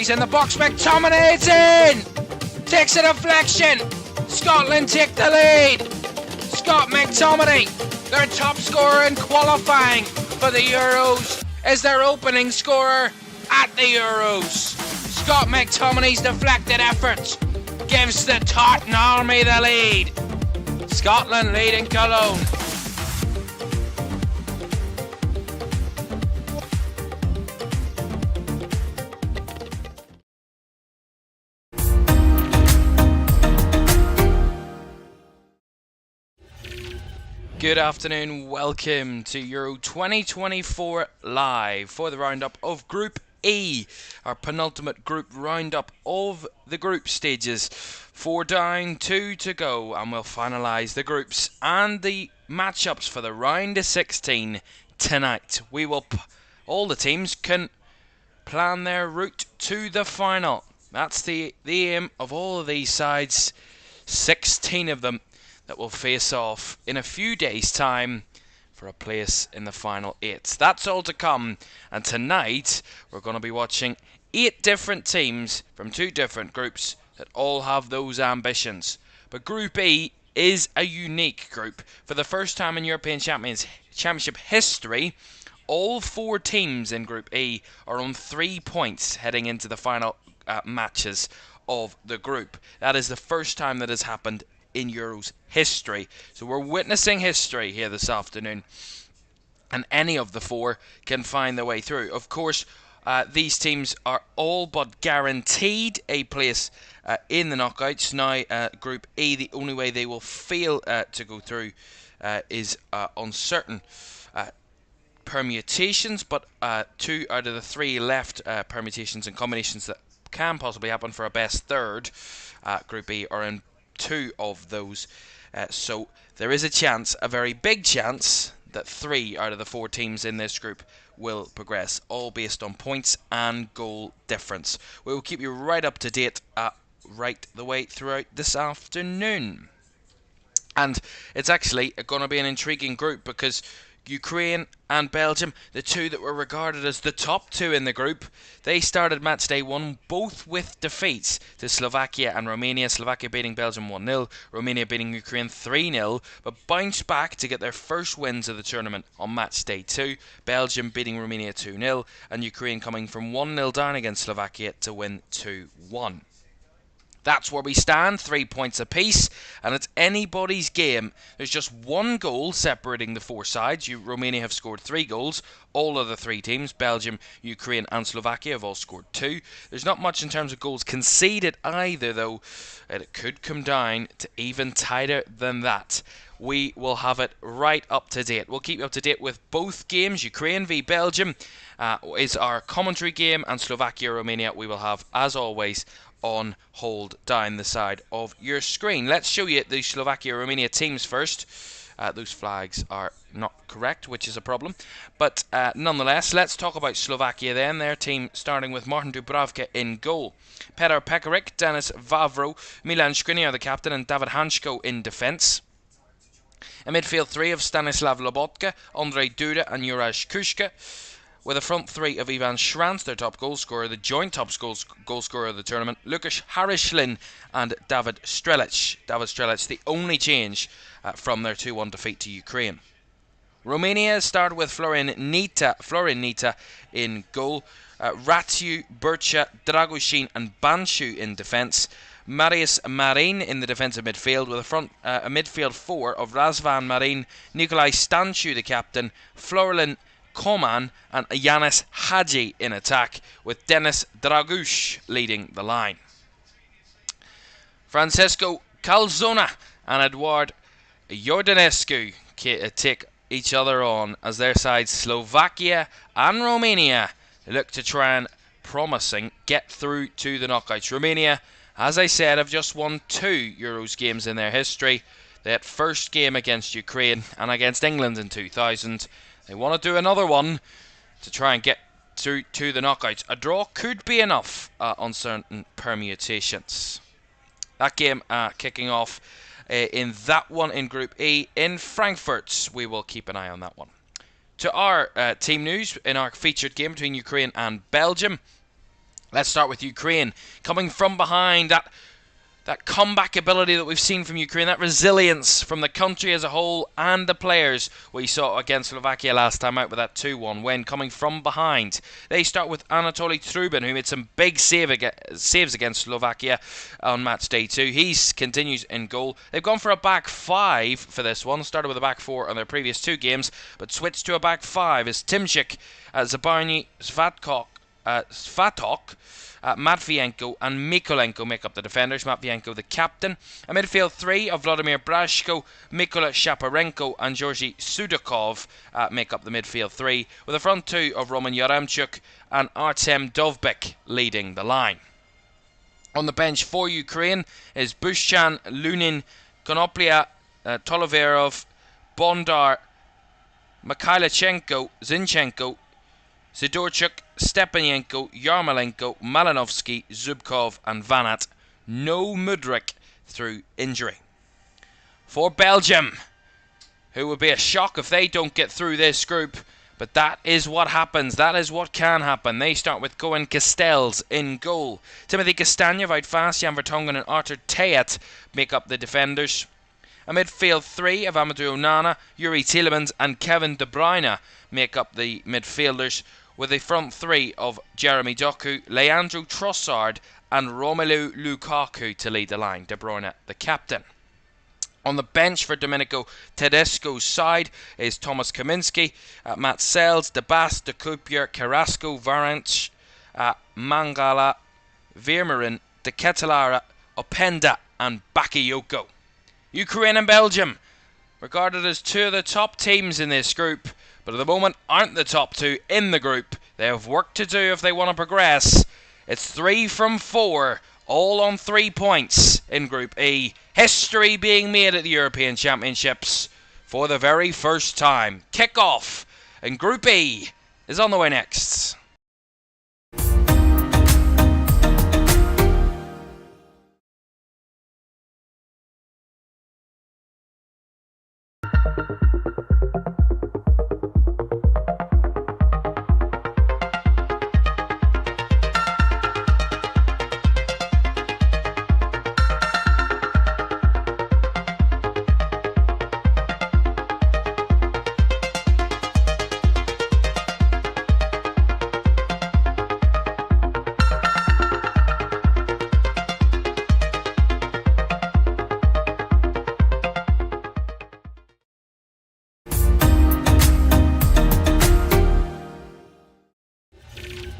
McTominay's in the box. McTominay's in! Takes a deflection. Scotland take the lead. Scott McTominay, their top scorer in qualifying for the Euros, is their opening scorer at the Euros. Scott McTominay's deflected effort gives the Tartan Army the lead. Scotland leading Cologne. Good afternoon, welcome to Euro 2024 live for the roundup of Group E, our penultimate group roundup of the group stages. 4 down, 2 to go, and we'll finalise the groups and the matchups for the round of 16 tonight. All the teams can plan their route to the final. That's the aim of all of these sides, 16 of them, that will face off in a few days' time for a place in the final 8. That's all to come, and tonight we're going to be watching 8 different teams from 2 different groups that all have those ambitions. But Group E is a unique group. For the first time in European Championship history, all 4 teams in Group E are on 3 points heading into the final matches of the group. That is the first time that has happened in Euros history. So we're witnessing history here this afternoon, and any of the 4 can find their way through. Of course, these teams are all but guaranteed a place in the knockouts. Now, Group E, the only way they will fail to go through is on certain permutations, but 2 out of the 3 left permutations and combinations that can possibly happen for a best third, Group E, are in 2 of those, so there is a chance, a very big chance, that 3 out of the 4 teams in this group will progress, all based on points and goal difference. We will keep you right up to date right the way throughout this afternoon. And it's actually going to be an intriguing group, because Ukraine and Belgium, the 2 that were regarded as the top 2 in the group, they started match day 1 both with defeats to Slovakia and Romania. Slovakia beating Belgium 1-0, Romania beating Ukraine 3-0, but bounced back to get their first wins of the tournament on match day 2. Belgium beating Romania 2-0, and Ukraine coming from 1-0 down against Slovakia to win 2-1. That's where we stand, 3 points apiece, and it's anybody's game. There's just 1 goal separating the 4 sides. Romania have scored 3 goals. All of the 3 teams, Belgium, Ukraine and Slovakia, have all scored 2. There's not much in terms of goals conceded either, though. It could come down to even tighter than that. We will have it right up to date. We'll keep you up to date with both games. Ukraine v Belgium is our commentary game, and Slovakia-Romania we will have, as always, on hold down the side of your screen. Let's show you the Slovakia-Romania teams first. Those flags are not correct, which is a problem. But nonetheless, let's talk about Slovakia then. Their team starting with Martin Dubravka in goal. Petr Pekarik, Denis Vavro, Milan Skriniar the captain, and David Hansko in defence. A midfield 3 of Stanislav Lobotka, Andrzej Duda and Juraj Kuška, with a front 3 of Ivan Šranc, their top goal scorer, the joint top goal scorer of the tournament, Lukáš Harislin and David Strelic. David Strelic, the only change from their 2-1 defeat to Ukraine. Romania started with Florin Nita in goal, Ratiu, Burcha, Dragushin and Banshu in defence. Marius Marin in the defensive midfield, with a midfield 4 of Razvan Marin, Nicolae Stanciu the captain, Florlin Koman and Yanis Hadji in attack, with Denis Dragush leading the line. Francesco Calzona and Eduard Iordanescu take each other on as their sides, Slovakia and Romania, look to try and promising get through to the knockouts. Romania, as I said, have just won 2 Euros games in their history. That first game against Ukraine and against England in 2000. They want to do another one to try and get through to the knockouts. A draw could be enough on certain permutations. That game kicking off in that one in Group E in Frankfurt. We will keep an eye on that one. To our team news in our featured game between Ukraine and Belgium. Let's start with Ukraine. Coming from behind, that comeback ability that we've seen from Ukraine, that resilience from the country as a whole and the players we saw against Slovakia last time out with that 2-1 win, coming from behind. They start with Anatoly Trubin, who made some big saves against Slovakia on match day 2. He continues in goal. They've gone for a back 5 for this one, started with a back 4 on their previous 2 games, but switched to a back 5 as Timchik, Zabarny, Svatok, Matvienko and Mikolenko make up the defenders. Matvienko the captain. A midfield 3 of Vladimir Brashko, Mykola Shaparenko and Georgy Sudakov make up the midfield 3, with a front 2 of Roman Yaremchuk and Artem Dovbyk leading the line. On the bench for Ukraine is Bushchan, Lunin, Konoplia, Toloverov, Bondar, Mikhailichenko, Zinchenko, Sidorchuk, Stepanenko, Yarmolenko, Malinovsky, Zubkov and Vanat. No Mudryk through injury. For Belgium, who would be a shock if they don't get through this group, but that is what happens. That is what can happen. They start with Koen Castells in goal. Timothy Castagne, Wout Faes, Jan Vertonghen and Arthur Theat make up the defenders. A midfield 3 of Amadou Onana, Yuri Tielemans and Kevin De Bruyne make up the midfielders, with a front 3 of Jeremy Doku, Leandro Trossard and Romelu Lukaku to lead the line. De Bruyne the captain. On the bench for Domenico Tedesco's side is Thomas Kaminski, Matt Sells, De Bast, De Kuiper, Carrasco, Varanch, Mangala, Vermeeren, De Ketelara, Openda and Bakayoko. Ukraine and Belgium, regarded as 2 of the top teams in this group, but at the moment aren't the top 2 in the group. They have work to do if they want to progress. It's 3 from 4, all on 3 points in Group E. History being made at the European Championships for the very first time. Kick-off in Group E is on the way next.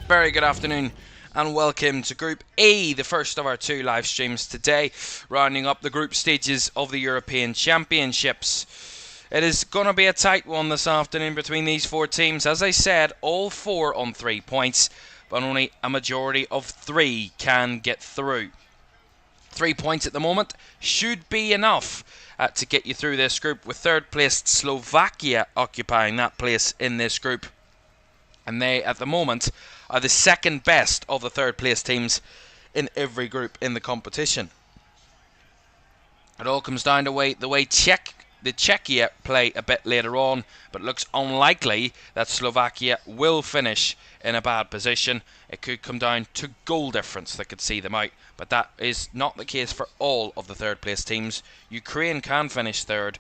Very good afternoon and welcome to Group E, the first of our 2 live streams today, rounding up the group stages of the European Championships. It is going to be a tight one this afternoon between these 4 teams. As I said, all 4 on 3 points, but only a majority of 3 can get through. 3 points at the moment should be enough to get you through this group, with third placed Slovakia occupying that place in this group. And they, at the moment, are the second best of the third place teams in every group in the competition. It all comes down to the way Czechia play a bit later on, but looks unlikely that Slovakia will finish in a bad position. It could come down to goal difference that could see them out, but that is not the case for all of the third place teams. Ukraine can finish third,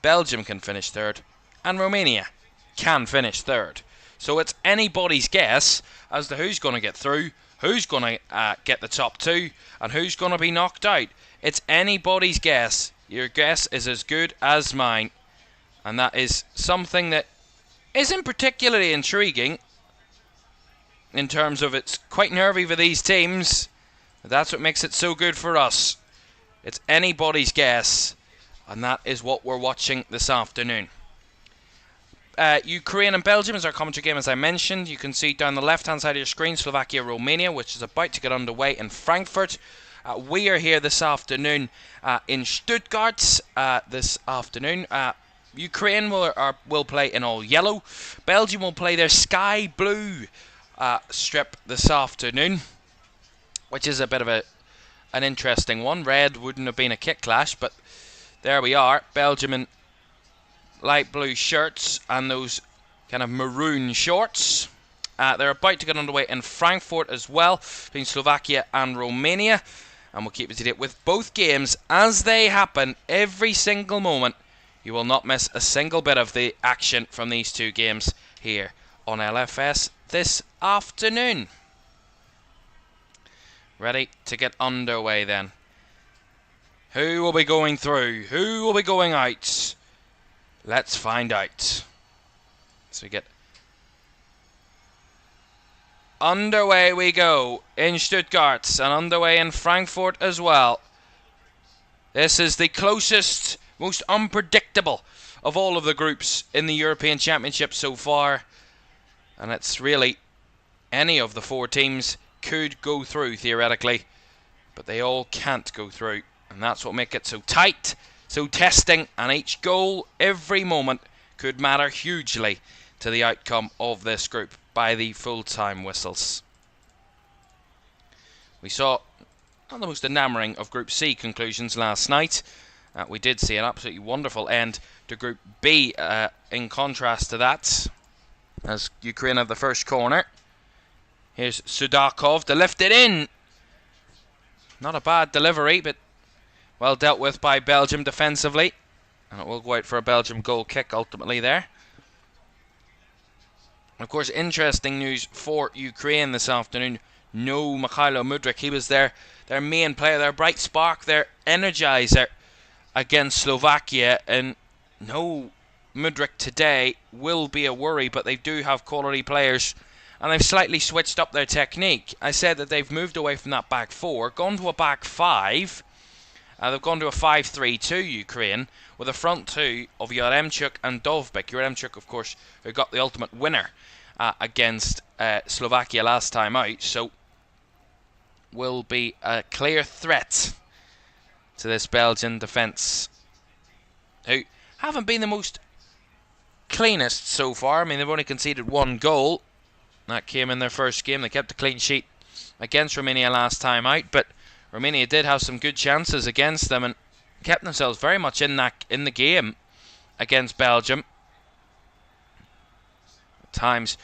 Belgium can finish third, and Romania can finish third. So it's anybody's guess as to who's going to get through, who's going to get the top 2, and who's going to be knocked out. It's anybody's guess. Your guess is as good as mine. And that is something that isn't particularly intriguing in terms of it's quite nervy for these teams. That's what makes it so good for us. It's anybody's guess, and that is what we're watching this afternoon. Ukraine and Belgium is our commentary game, as I mentioned. You can see down the left-hand side of your screen, Slovakia-Romania, which is about to get underway in Frankfurt. We are here this afternoon in Stuttgart this afternoon. Ukraine will play in all yellow. Belgium will play their sky blue strip this afternoon, which is a bit of an interesting one. Red wouldn't have been a kick clash, but there we are. Belgium in light blue shirts and those kind of maroon shorts. They're about to get underway in Frankfurt as well, between Slovakia and Romania. And we'll keep you to date with both games as they happen every single moment. You will not miss a single bit of the action from these two games here on LFS this afternoon. Ready to get underway then. Who will be going through? Who will be going out? Let's find out. So we get underway we go in Stuttgart and underway in Frankfurt as well. This is the closest, most unpredictable of all of the groups in the European Championship so far. And it's really any of the four teams could go through theoretically, but they all can't go through. And that's what makes it so tight, so testing, and each goal, every moment, could matter hugely to the outcome of this group by the full-time whistles. We saw not the most enamouring of Group C conclusions last night. We did see an absolutely wonderful end to Group B in contrast to that, as Ukraine have the first corner. Here's Sudakov to lift it in. Not a bad delivery, but well dealt with by Belgium defensively. And it will go out for a Belgium goal kick ultimately there. Of course, interesting news for Ukraine this afternoon. No Mikhailo Mudryk. He was their main player, their bright spark, their energizer against Slovakia. And no Mudryk today will be a worry, but they do have quality players. And they've slightly switched up their technique. I said that they've moved away from that back four, gone to a back five. They've gone to a 5-3-2 Ukraine, with a front two of Yaremchuk and Dovbyk. Yaremchuk, of course, who got the ultimate winner against Slovakia last time out, so will be a clear threat to this Belgian defence, who haven't been the most cleanest so far. I mean, they've only conceded one goal. That came in their first game. They kept a clean sheet against Romania last time out, but Romania did have some good chances against them and kept themselves very much in the game against Belgium. At times,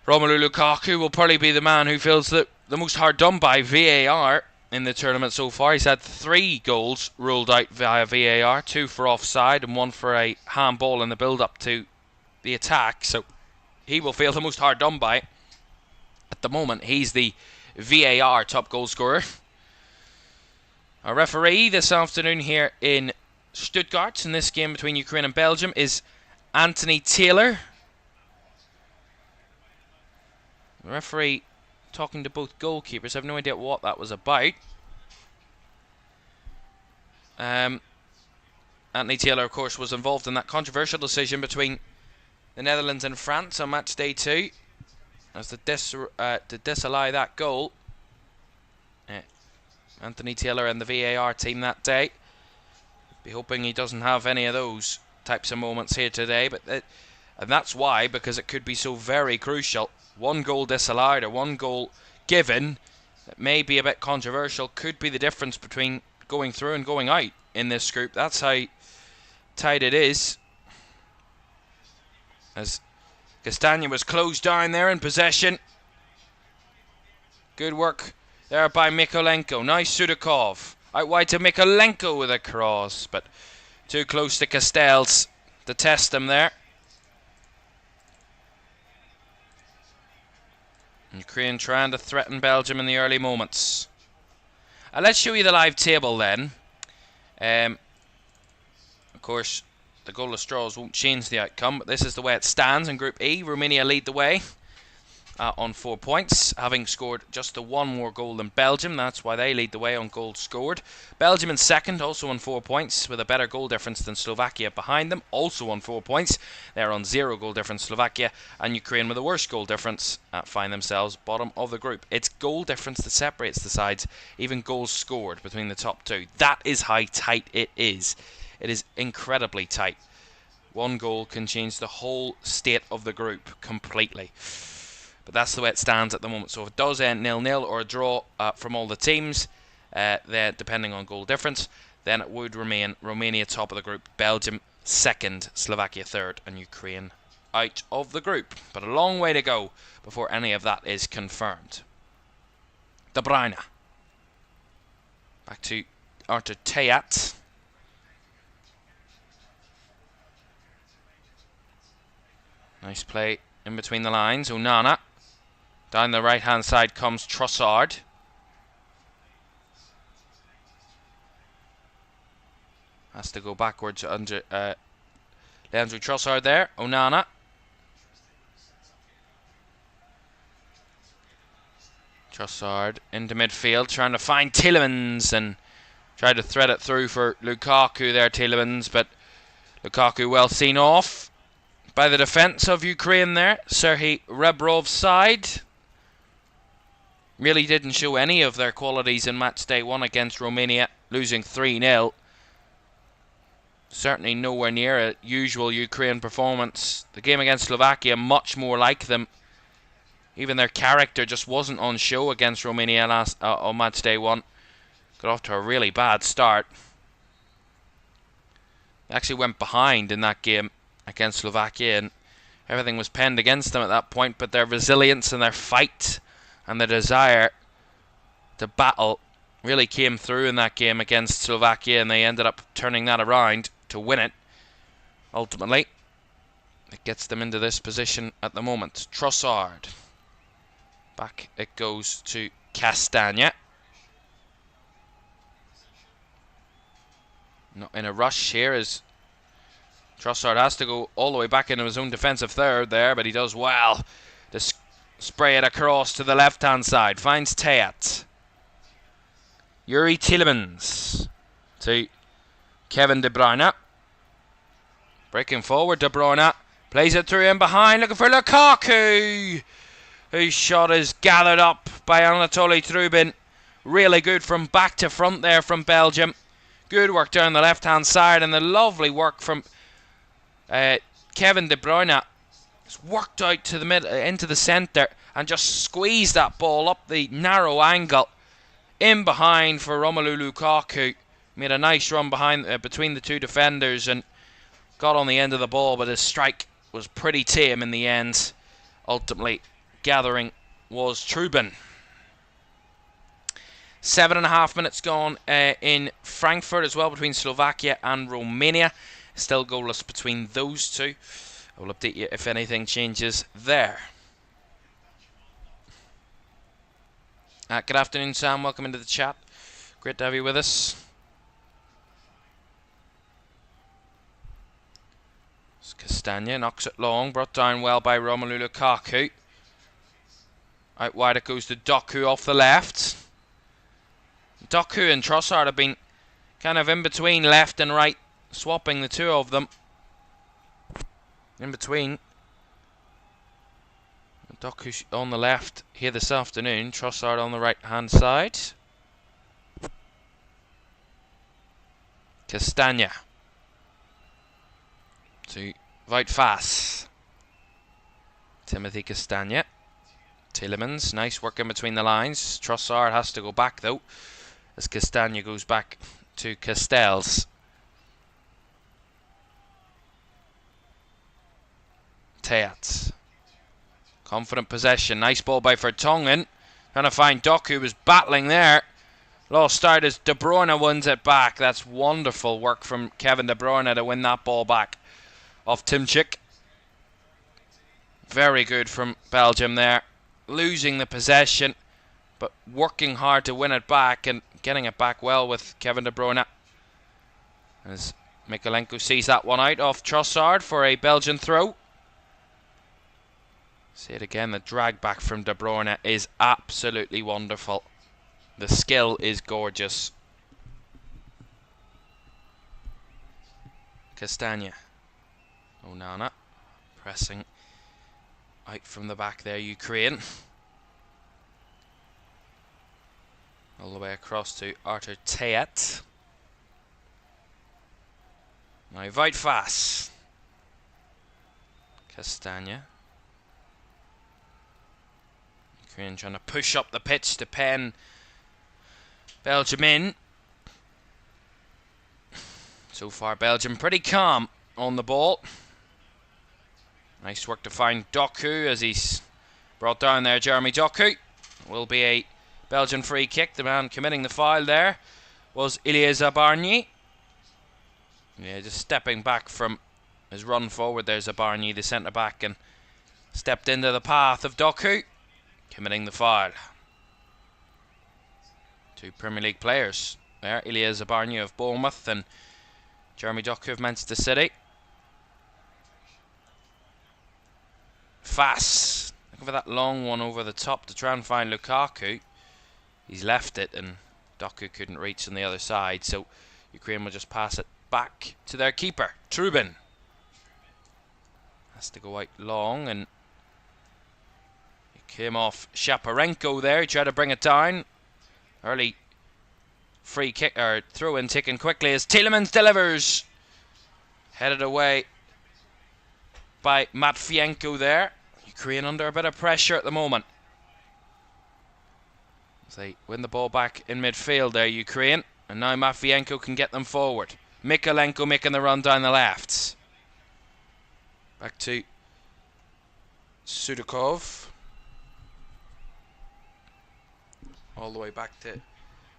Romelu Lukaku will probably be the man who feels the most hard done by VAR in the tournament so far. He's had 3 goals ruled out via VAR, 2 for offside and 1 for a handball in the build-up to the attack. So he will feel the most hard done by. At the moment, he's the VAR top goal scorer. Our referee this afternoon here in Stuttgart in this game between Ukraine and Belgium is Anthony Taylor. The referee talking to both goalkeepers. I have no idea what that was about. Anthony Taylor, of course, was involved in that controversial decision between the Netherlands and France on match day 2. As to disallow that goal. Anthony Taylor and the VAR team that day. Be hoping he doesn't have any of those types of moments here today. And that's why, because it could be so very crucial. 1 goal disallowed or 1 goal given that may be a bit controversial could be the difference between going through and going out in this group. That's how tight it is. As Castagna was closed down there in possession. Good work there by Mykolenko. Nice Sudakov. Out wide to Mykolenko with a cross, but too close to Castells to test him there. Ukraine trying to threaten Belgium in the early moments. Let's show you the live table then. Of course, the goalless draws won't change the outcome, but this is the way it stands in Group E. Romania lead the way on 4 points, having scored just the 1 more goal than Belgium. That's why they lead the way on goals scored. Belgium in second, also on 4 points, with a better goal difference than Slovakia behind them, also on 4 points. They're on 0 goal difference, Slovakia, and Ukraine with the worst goal difference find themselves bottom of the group. It's goal difference that separates the sides, even goals scored between the top 2. That is how tight it is. It is incredibly tight. 1 goal can change the whole state of the group completely. But that's the way it stands at the moment. So if it does end 0-0 or a draw from all the teams, then depending on goal difference, then it would remain Romania top of the group, Belgium second, Slovakia third, and Ukraine out of the group. But a long way to go before any of that is confirmed. De Bruyne. Back to Arthur Tayat. Nice play in between the lines. Onana. Down the right hand side comes Trossard. Has to go backwards under Leandro Trossard there. Onana. Trossard into midfield, trying to find Tielemans and try to thread it through for Lukaku there, Tielemans, but Lukaku well seen off by the defence of Ukraine there. Serhii Rebrov's side really didn't show any of their qualities in match day 1 against Romania, losing 3-0. Certainly nowhere near a usual Ukraine performance. The game against Slovakia, much more like them. Even their character just wasn't on show against Romania on match day 1. Got off to a really bad start. They actually went behind in that game against Slovakia, and everything was penned against them at that point, but their resilience and their fight and their desire to battle really came through in that game against Slovakia, and they ended up turning that around to win it. Ultimately, it gets them into this position at the moment. Trossard. Back it goes to Castagna. Not in a rush here as Trossard has to go all the way back into his own defensive third there, but he does well to spray it across to the left-hand side. Finds Tayat. Yuri Tielemans to Kevin De Bruyne. Breaking forward, De Bruyne plays it through in behind, looking for Lukaku, whose shot is gathered up by Anatoly Trubin. Really good from back to front there from Belgium. Good work down the left-hand side, and the lovely work from Kevin De Bruyne. It's worked out to the mid into the centre and just squeezed that ball up the narrow angle in behind for Romelu Lukaku. Made a nice run behind between the two defenders and got on the end of the ball, but his strike was pretty tame in the end. Ultimately, gathering was Trubin. 7.5 minutes gone in Frankfurt as well between Slovakia and Romania. Still goalless between those two. I will update you if anything changes there. Good afternoon, Sam. Welcome into the chat. Great to have you with us. Castagna knocks it long, brought down well by Romelu Lukaku. Out wide it goes to Doku off the left. Doku and Trossard have been kind of in between left and right, swapping the two of them. In between. Doku on the left here this afternoon, Trossard on the right hand side. Castagna to Wout Faes. Timothy Castagna. Tielemans, nice work in between the lines. Trossard has to go back though, as Castagna goes back to Castells. Tayat. Confident possession, nice ball by Vertonghen. Trying to find Doku, was battling there. Lost start as De Bruyne wins it back. That's wonderful work from Kevin De Bruyne to win that ball back off Timchik. Very good from Belgium there. Losing the possession, but working hard to win it back and getting it back well with Kevin De Bruyne. As Mikolenko sees that one out off Trossard for a Belgian throw. See it again, the drag back from De Bruyne is absolutely wonderful. The skill is gorgeous. Castagna. Onana pressing out from the back there, Ukraine. All the way across to Arthur Tayat. Now Wout Faes. Castagna. Ukraine trying to push up the pitch to pen Belgium in. So far Belgium pretty calm on the ball. Nice work to find Doku as he's brought down there. Jeremy Doku. Will be a Belgian free kick. The man committing the foul there was Ilya Barnier. Yeah, just stepping back from his run forward. There's Barnier, the centre back, and stepped into the path of Doku, committing the foul. Two Premier League players there, Ilya Barnier of Bournemouth and Jeremy Doku of Manchester City. Fast, looking for that long one over the top to try and find Lukaku. He's left it and Doku couldn't reach on the other side, so Ukraine will just pass it back to their keeper, Trubin. Has to go out long, and he came off Shaparenko there. He tried to bring it down. Early free kick or throw in taken quickly as Tielemans delivers. Headed away by Matvienko there. Ukraine under a bit of pressure at the moment. As they win the ball back in midfield there, Ukraine. And now Matvienko can get them forward. Mikolenko making the run down the left. Back to Sudakov. All the way back to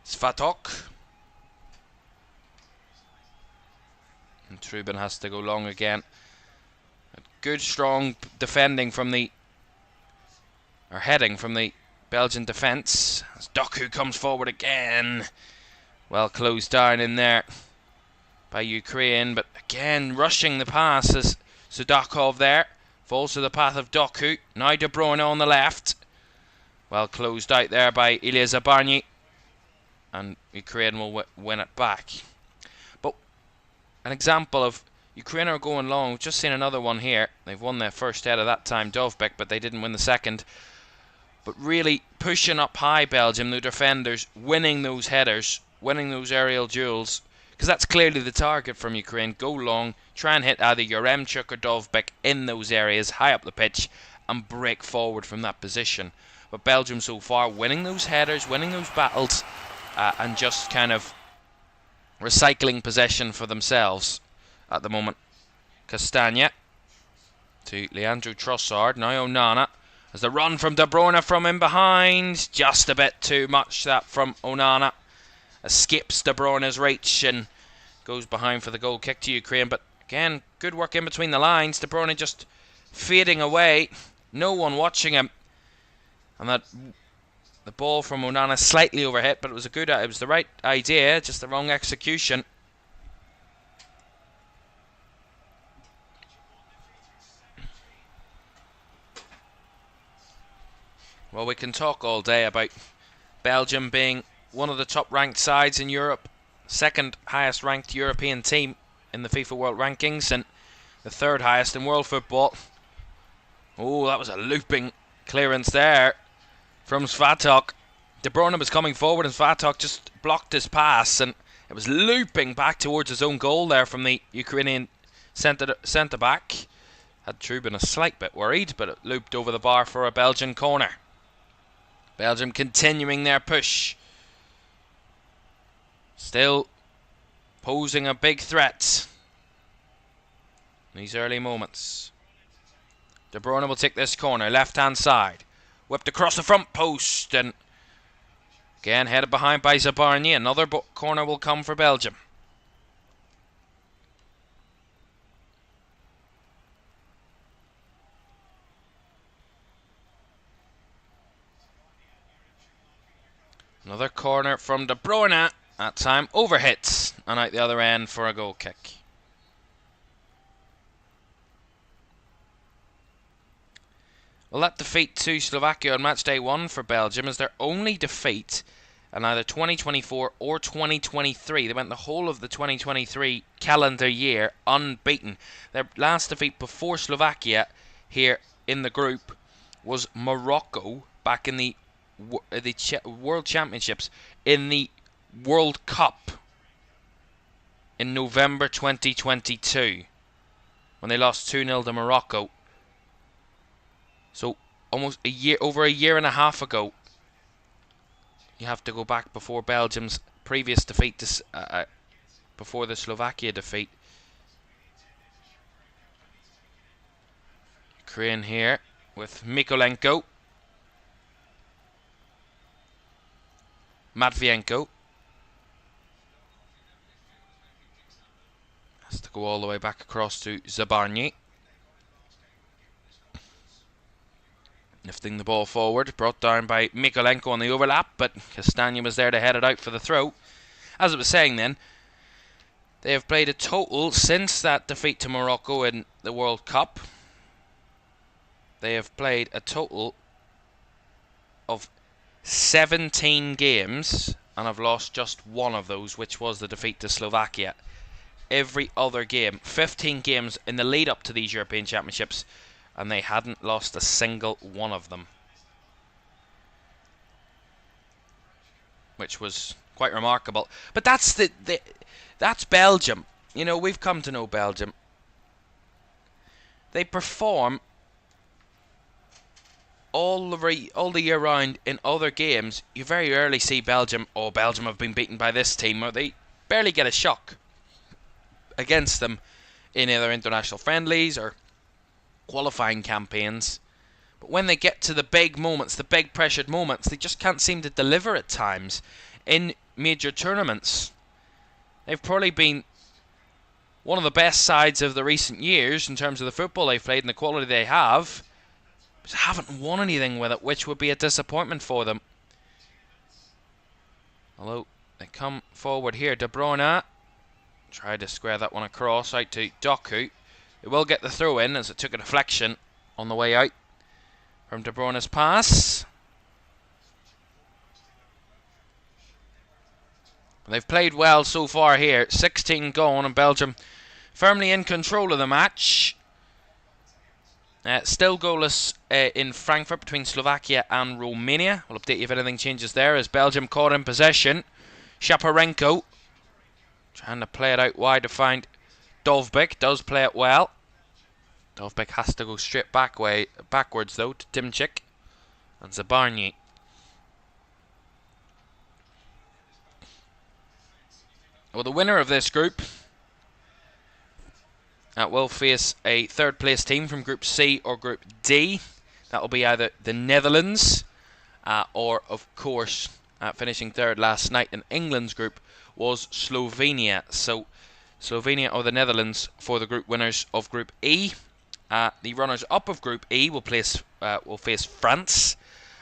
Svatok. And Trubin has to go long again. Good strong defending from the, or heading from the Belgian defence. As Doku comes forward again. Well closed down in there by Ukraine, but again rushing the pass as Sudakov there falls to the path of Doku. Now De Bruyne on the left. Well closed out there by Ilya Zabarny, and Ukraine will win it back. But an example of Ukraine are going long. We've just seen another one here. They've won their first head of that time, Dovbek, but they didn't win the second. But really pushing up high, Belgium, the defenders, winning those headers, winning those aerial duels, because that's clearly the target from Ukraine. Go long, try and hit either Yaremchuk or Dovbek in those areas, high up the pitch, and break forward from that position. But Belgium so far winning those headers, winning those battles, and just kind of recycling possession for themselves at the moment. Castagna to Leandro Trossard. Now Onana. As the run from De Bruyne from in behind. Just a bit too much that from Onana. Escapes De Bruyne's reach and goes behind for the goal kick to Ukraine. But again, good work in between the lines. De Bruyne just fading away. No one watching him. And that the ball from Onana slightly overhit, but it was it was the right idea, just the wrong execution. Well, we can talk all day about Belgium being one of the top ranked sides in Europe, second highest ranked European team in the FIFA World Rankings, and the third highest in world football. Oh, that was a looping clearance there from Svatok. De Bruyne was coming forward and Svatok just blocked his pass, and it was looping back towards his own goal there from the Ukrainian centre back. Had Trubin a slight bit worried, but it looped over the bar for a Belgian corner. Belgium continuing their push. Still posing a big threat in these early moments. De Bruyne will take this corner, left hand side. Whipped across the front post, and again headed behind by Zabarny. Another corner will come for Belgium. Another corner from De Bruyne. That time overhits and out the other end for a goal kick. Well, that defeat to Slovakia on match day 1 for Belgium is their only defeat in either 2024 or 2023. They went the whole of the 2023 calendar year unbeaten. Their last defeat before Slovakia here in the group was Morocco back in the World Championships in the World Cup in November 2022 when they lost 2-0 to Morocco. So almost over a year and a half ago, you have to go back before Belgium's previous defeat before the Slovakia defeat. Ukraine here with Mykolenko. Matvienko. Has to go all the way back across to Zabarny. Lifting the ball forward, brought down by Mykolenko on the overlap, but Castagna was there to head it out for the throw. As I was saying then, they have played a total, since that defeat to Morocco in the World Cup, they have played a total of 17 games and have lost just one of those, which was the defeat to Slovakia. Every other game, 15 games in the lead up to these European Championships, and they hadn't lost a single one of them, which was quite remarkable. But that's that's Belgium. You know, we've come to know Belgium. They perform all the year round in other games. You very rarely see Belgium, oh, Belgium have been beaten by this team, or they barely get a shock against them in either international friendlies or qualifying campaigns. But when they get to the big moments, the big pressured moments, they just can't seem to deliver at times. In major tournaments, they've probably been one of the best sides of the recent years in terms of the football they've played and the quality they have. But haven't won anything with it, which would be a disappointment for them. Although they come forward here, De Bruyne tried to square that one across out to Doku. They will get the throw in as it took a deflection on the way out from De Bruyne's pass. They've played well so far here. 16 gone, and Belgium firmly in control of the match. Still goalless in Frankfurt between Slovakia and Romania. We'll update you if anything changes there as Belgium caught in possession. Shaparenko trying to play it out wide to find Dovbyk. Does play it well. Dovbyk has to go straight backwards though to Timchik and Zabarny. Well, the winner of this group will face a third place team from Group C or Group D. That will be either the Netherlands or, of course, finishing third last night in England's group was Slovenia. So Slovenia or the Netherlands for the group winners of Group E. The runners-up of Group E will face France.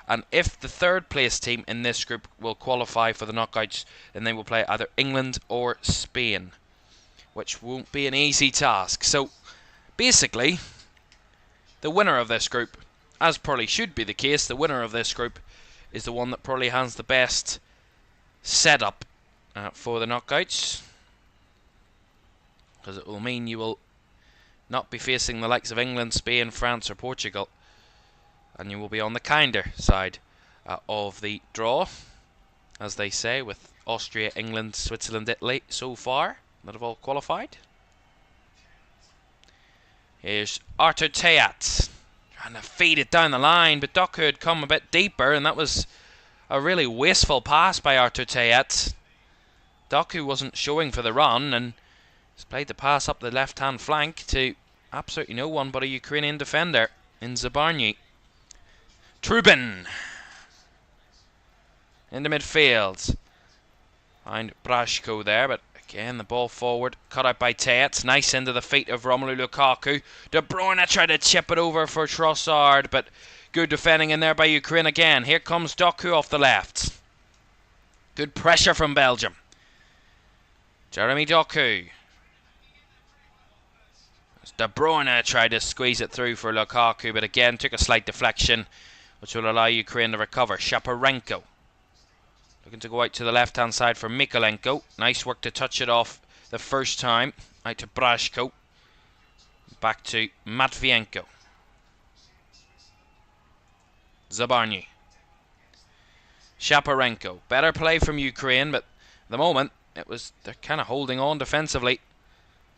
And if the third place team in this group will qualify for the knockouts, then they will play either England or Spain, which won't be an easy task. So basically, the winner of this group, as probably should be the case, the winner of this group is the one that probably has the best setup for the knockouts, because it will mean you will not be facing the likes of England, Spain, France or Portugal, and you will be on the kinder side of the draw, as they say, with Austria, England, Switzerland, Italy so far that have all qualified. Here's Artur Tayat trying to feed it down the line, but Doku had come a bit deeper, and that was a really wasteful pass by Artur Tayat. Doku wasn't showing for the run, and he's played the pass up the left-hand flank to absolutely no one but a Ukrainian defender in Zabarny. Trubin in the midfield. Find Brashko there, but again the ball forward, cut out by Tayat. Nice into the feet of Romelu Lukaku. De Bruyne tried to chip it over for Trossard, but good defending in there by Ukraine again. Here comes Doku off the left. Good pressure from Belgium. Jeremy Doku. De Bruyne tried to squeeze it through for Lukaku, but again took a slight deflection, which will allow Ukraine to recover. Shaparenko looking to go out to the left-hand side for Mykolenko. Nice work to touch it off the first time. Out to Brashko. Back to Matvienko. Zabarny. Shaparenko. Better play from Ukraine, but at the moment they're kind of holding on defensively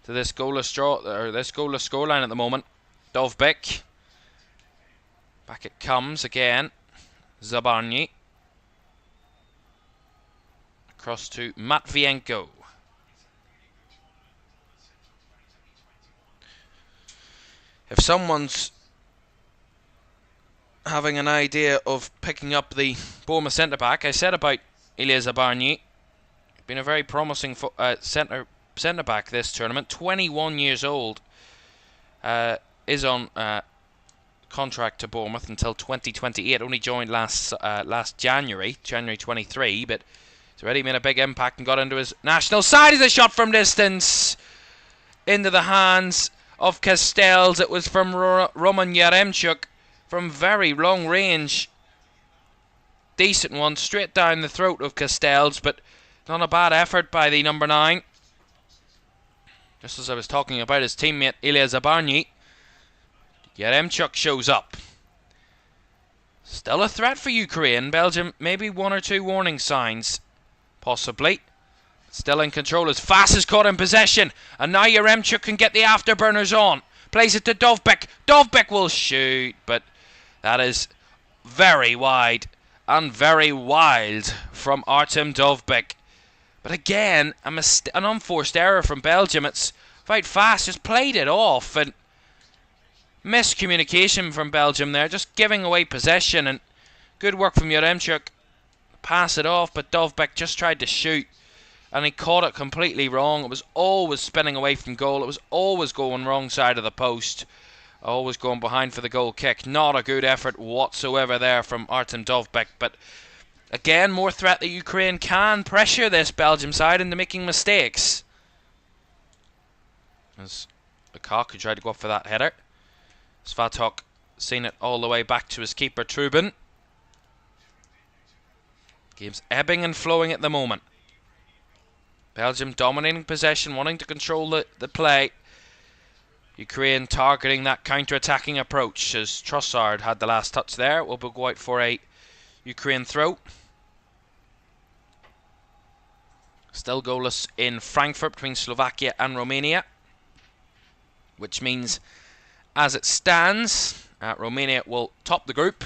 to this goalless scoreline at the moment. Dovbyk. Back it comes again. Zabarny. Across to Matvienko. If someone's having an idea of picking up the Bournemouth centre-back. I said about Ilya Zabarny, been a very promising centre-back this tournament. 21 years old, is on contract to Bournemouth until 2028. Only joined last January 23, but he's already made a big impact and got into his national side. As a shot from distance into the hands of Castells. It was from Roman Yaremchuk from very long range. Decent one, straight down the throat of Castells, but not a bad effort by the number 9. Just as I was talking about his teammate Ilya Zabarny, Yaremchuk shows up. Still a threat for Ukraine. Belgium, maybe 1 or 2 warning signs, possibly. Still in control as fast as caught in possession. And now Yaremchuk can get the afterburners on. Plays it to Dovbyk. Dovbyk will shoot, but that is very wide and very wild from Artem Dovbyk. But again, an unforced error from Belgium. It's quite fast, just played it off, and miscommunication from Belgium there, just giving away possession, and good work from Yaremchuk. Pass it off, but Dovbyk just tried to shoot, and he caught it completely wrong. It was always spinning away from goal. It was always going wrong side of the post. Always going behind for the goal kick. Not a good effort whatsoever there from Artem Dovbyk, but again, more threat that Ukraine can pressure this Belgium side into making mistakes. As Lukaku tried to go up for that header. Svatok seen it all the way back to his keeper, Trubin. Game's ebbing and flowing at the moment. Belgium dominating possession, wanting to control the play. Ukraine targeting that counter-attacking approach, as Trossard had the last touch there. Will go out for a Ukraine throw. Still goalless in Frankfurt between Slovakia and Romania, which means, as it stands, Romania will top the group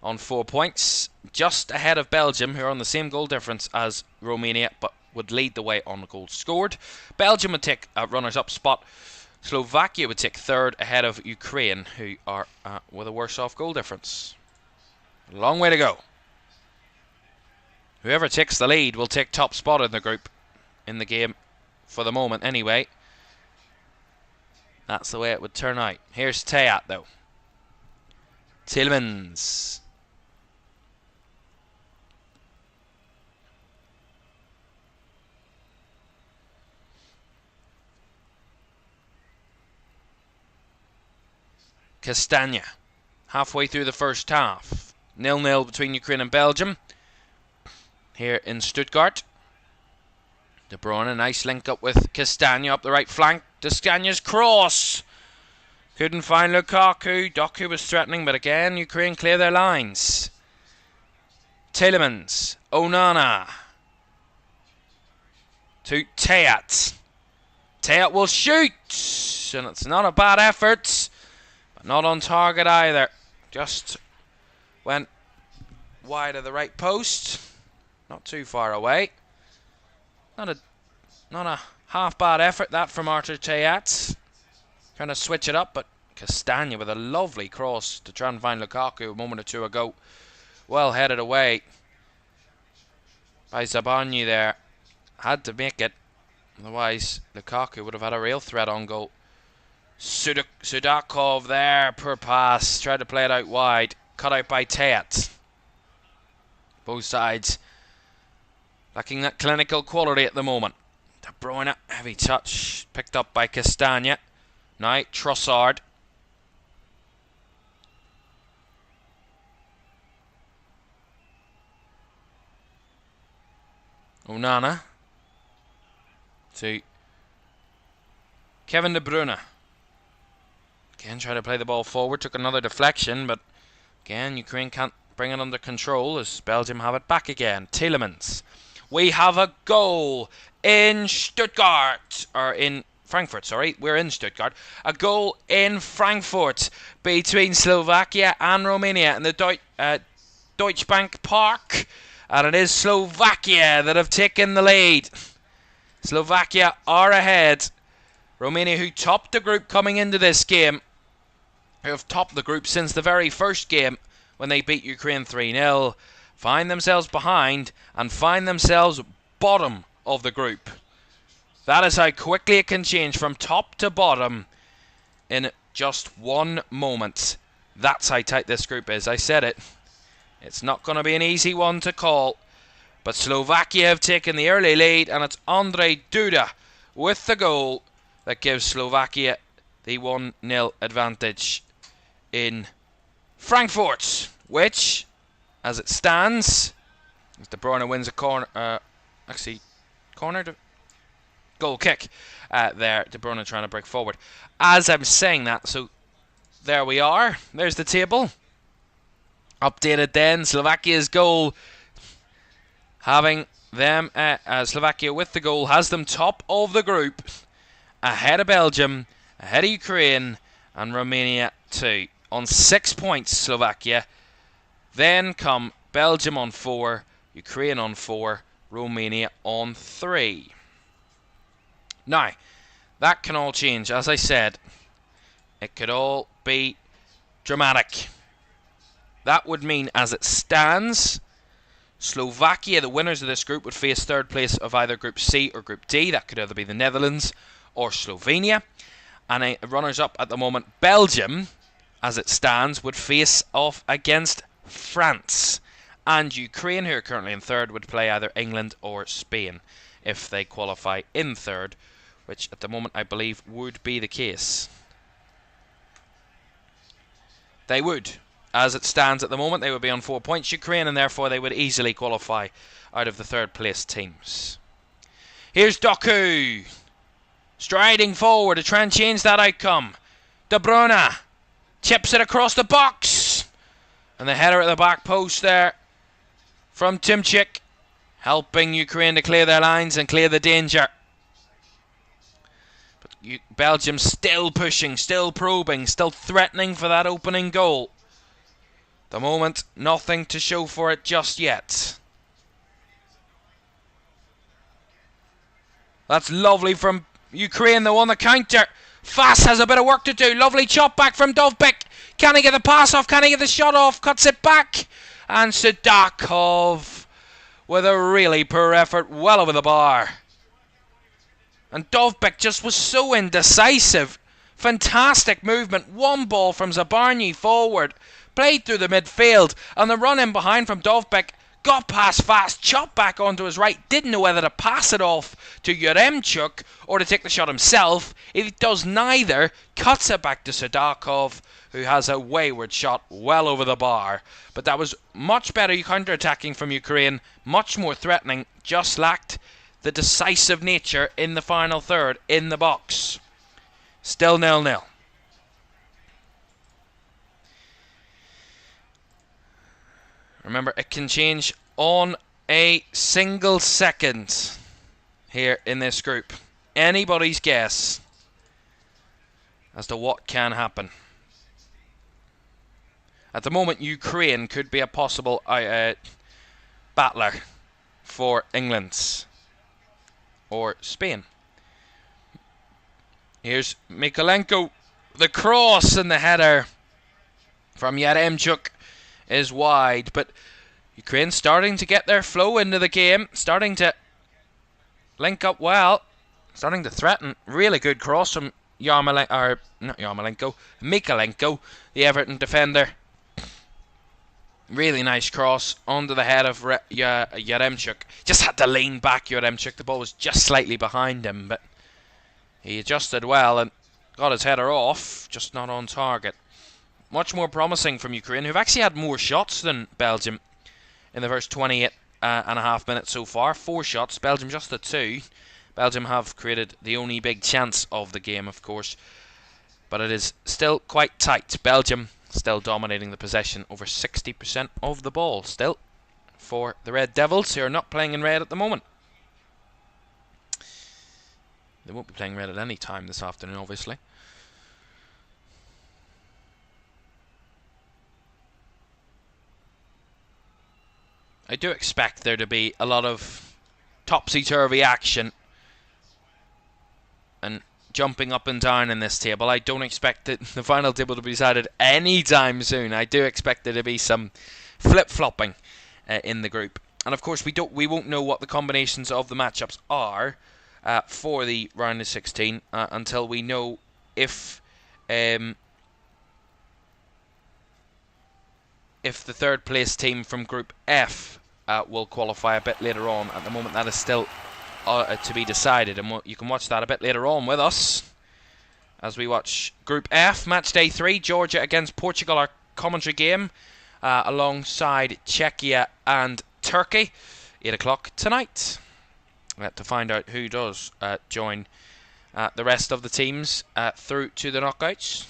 on 4 points, just ahead of Belgium, who are on the same goal difference as Romania, but would lead the way on the goals scored. Belgium would take a runners-up spot. Slovakia would take third ahead of Ukraine, who are with a worse-off goal difference. A long way to go. Whoever takes the lead will take top spot in the group, in the game, for the moment anyway. That's the way it would turn out. Here's Teat, though. Tillmans. Castagna. Halfway through the first half. 0-0 between Ukraine and Belgium. Here in Stuttgart. De Bruyne, a nice link up with Castagna up the right flank. Castagna's cross. Couldn't find Lukaku. Doku was threatening, but again, Ukraine clear their lines. Tielemans. Onana. To Teat. Teat will shoot. And it's not a bad effort. But not on target either. Just went wide of the right post. Not too far away. Not a half bad effort that from Artur Teat. Trying to switch it up, but Castagna with a lovely cross to try and find Lukaku a moment or two ago. Well headed away by Zabarny there. Had to make it. Otherwise, Lukaku would have had a real threat on goal. Sudakov there. Poor pass. Tried to play it out wide. Cut out by Teat. Both sides lacking that clinical quality at the moment. De Bruyne, heavy touch. Picked up by Castagna. Now Trossard. Onana. To Kevin De Bruyne. Again, try to play the ball forward. Took another deflection, but again, Ukraine can't bring it under control as Belgium have it back again. Tielemans. We have a goal in Stuttgart. Or in Frankfurt, sorry. We're in Stuttgart. A goal in Frankfurt between Slovakia and Romania in the Deutsche Bank Park. And it is Slovakia that have taken the lead. Slovakia are ahead. Romania, who topped the group coming into this game, who have topped the group since the very first game, when they beat Ukraine 3-0, find themselves behind and find themselves bottom of the group. That is how quickly it can change from top to bottom in just one moment. That's how tight this group is. I said it. It's not going to be an easy one to call. But Slovakia have taken the early lead, and it's Andrej Duda with the goal that gives Slovakia the 1-0 advantage in Frankfurt, which, as it stands, as De Bruyne wins a corner, goal kick there. De Bruyne trying to break forward. As I'm saying that, so there we are. There's the table. Updated then, Slovakia's goal, having them, Slovakia with the goal, has them top of the group, ahead of Belgium, ahead of Ukraine, and Romania too. On 6 points, Slovakia. Then come Belgium on 4, Ukraine on 4, Romania on 3. Now, that can all change. As I said, it could all be dramatic. That would mean, as it stands, Slovakia, the winners of this group, would face third place of either Group C or Group D. That could either be the Netherlands or Slovenia. And runners-up at the moment, Belgium, as it stands, would face off against France. And Ukraine, who are currently in third, would play either England or Spain if they qualify in third, which at the moment I believe would be the case. They would. As it stands at the moment, they would be on 4 points, Ukraine, and therefore they would easily qualify out of the third place teams. Here's Doku, striding forward to try and change that outcome. De Bruyne chips it across the box, and the header at the back post there from Timchik, helping Ukraine to clear their lines and clear the danger. But Belgium still pushing, still probing, still threatening for that opening goal. The moment, nothing to show for it just yet. That's lovely from Ukraine, though, on the counter. Fast has a bit of work to do. Lovely chop back from Dovbyk. Can he get the pass off? Can he get the shot off? Cuts it back. And Sidakov with a really poor effort, well over the bar. And Dovbyk just was so indecisive. Fantastic movement. One ball from Zabarny forward. Played through the midfield, and the run in behind from Dovbyk, got past Fast, chopped back onto his right, didn't know whether to pass it off to Yaremchuk or to take the shot himself. If he does neither, cuts it back to Sidakov, who has a wayward shot well over the bar. But that was much better counter-attacking from Ukraine, much more threatening, just lacked the decisive nature in the final third in the box. Still 0-0. Remember, it can change on a single second here in this group. Anybody's guess as to what can happen. At the moment, Ukraine could be a possible battler for England or Spain. Here's Mikolenko. The cross and the header from Yaremchuk is wide, but Ukraine starting to get their flow into the game, starting to link up well, starting to threaten. Really good cross from Mikolenko, the Everton defender. Really nice cross onto the head of Yaremchuk. Just had to lean back, Yaremchuk. The ball was just slightly behind him, but he adjusted well and got his header off, just not on target. Much more promising from Ukraine, who've actually had more shots than Belgium in the first 28 and a half minutes so far. 4 shots, Belgium just the 2. Belgium have created the only big chance of the game, of course. But it is still quite tight. Belgium still dominating the possession, over 60% of the ball still for the Red Devils, who are not playing in red at the moment. They won't be playing red at any time this afternoon, obviously. I do expect there to be a lot of topsy-turvy action and jumping up and down in this table. I don't expect the final table to be decided anytime soon. I do expect there to be some flip-flopping in the group. And of course, we won't know what the combinations of the matchups are for the round of 16 until we know if the third place team from Group F will qualify a bit later on. At the moment, that is still to be decided, and you can watch that a bit later on with us as we watch Group F, match day 3, Georgia against Portugal, our commentary game, alongside Czechia and Turkey, 8 o'clock tonight, to find out who does join the rest of the teams through to the knockouts.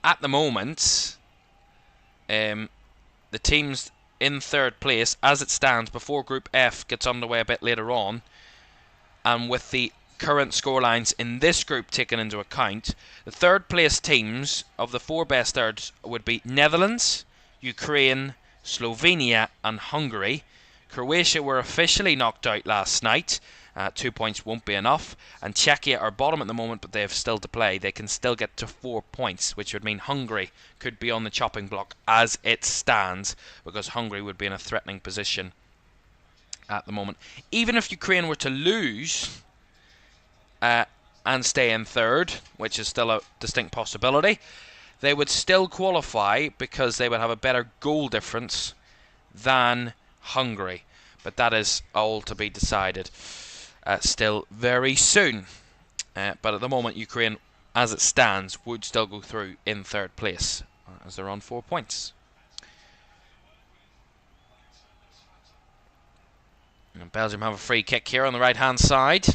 At the moment, the teams in third place, as it stands, before Group F gets underway a bit later on, and with the current scorelines in this group taken into account, the third place teams of the 4 best thirds would be Netherlands, Ukraine, Slovenia and Hungary. Croatia were officially knocked out last night. 2 points won't be enough. And Czechia are bottom at the moment, but they have still to play. They can still get to 4 points, which would mean Hungary could be on the chopping block as it stands, because Hungary would be in a threatening position at the moment. Even if Ukraine were to lose and stay in third, which is still a distinct possibility, they would still qualify because they would have a better goal difference than Hungary. But that is all to be decided still very soon. But at the moment, Ukraine, as it stands, would still go through in third place, as they're on 4 points. And Belgium have a free kick here on the right-hand side.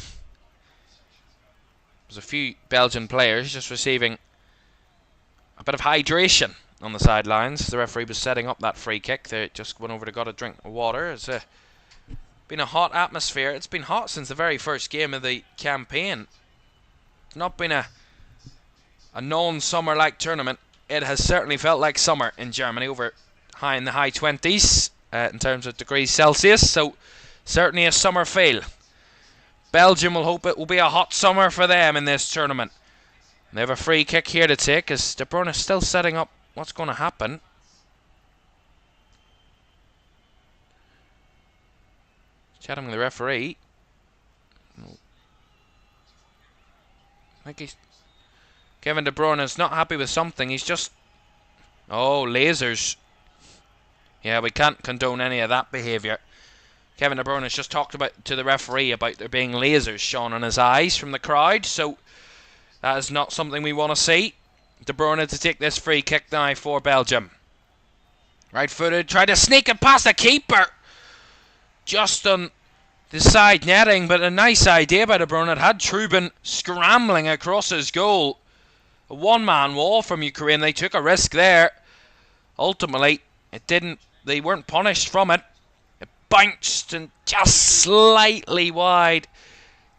There's a few Belgian players just receiving a bit of hydration on the sidelines. The referee was setting up that free kick. They just went over to got a drink of water. It's been a hot atmosphere. It's been hot since the very first game of the campaign. It's not been a non-summer-like tournament. It has certainly felt like summer in Germany, over in the high 20s in terms of degrees Celsius. So certainly a summer feel. Belgium will hope it will be a hot summer for them in this tournament. They have a free kick here to take as De Bruyne is still setting up what's going to happen. Chatting with the referee. I think Kevin De Bruyne is not happy with something. He's just... Oh, lasers. Yeah, we can't condone any of that behaviour. Kevin De Bruyne has just talked to the referee about there being lasers shone on his eyes from the crowd, so that is not something we want to see. De Bruyne to take this free kick now for Belgium. Right-footed, tried to sneak it past the keeper. Just on the side netting, but a nice idea by De Bruyne. It had Trubin scrambling across his goal. A one-man wall from Ukraine. They took a risk there. Ultimately, it didn't. They weren't punished from it. It bounced and just slightly wide.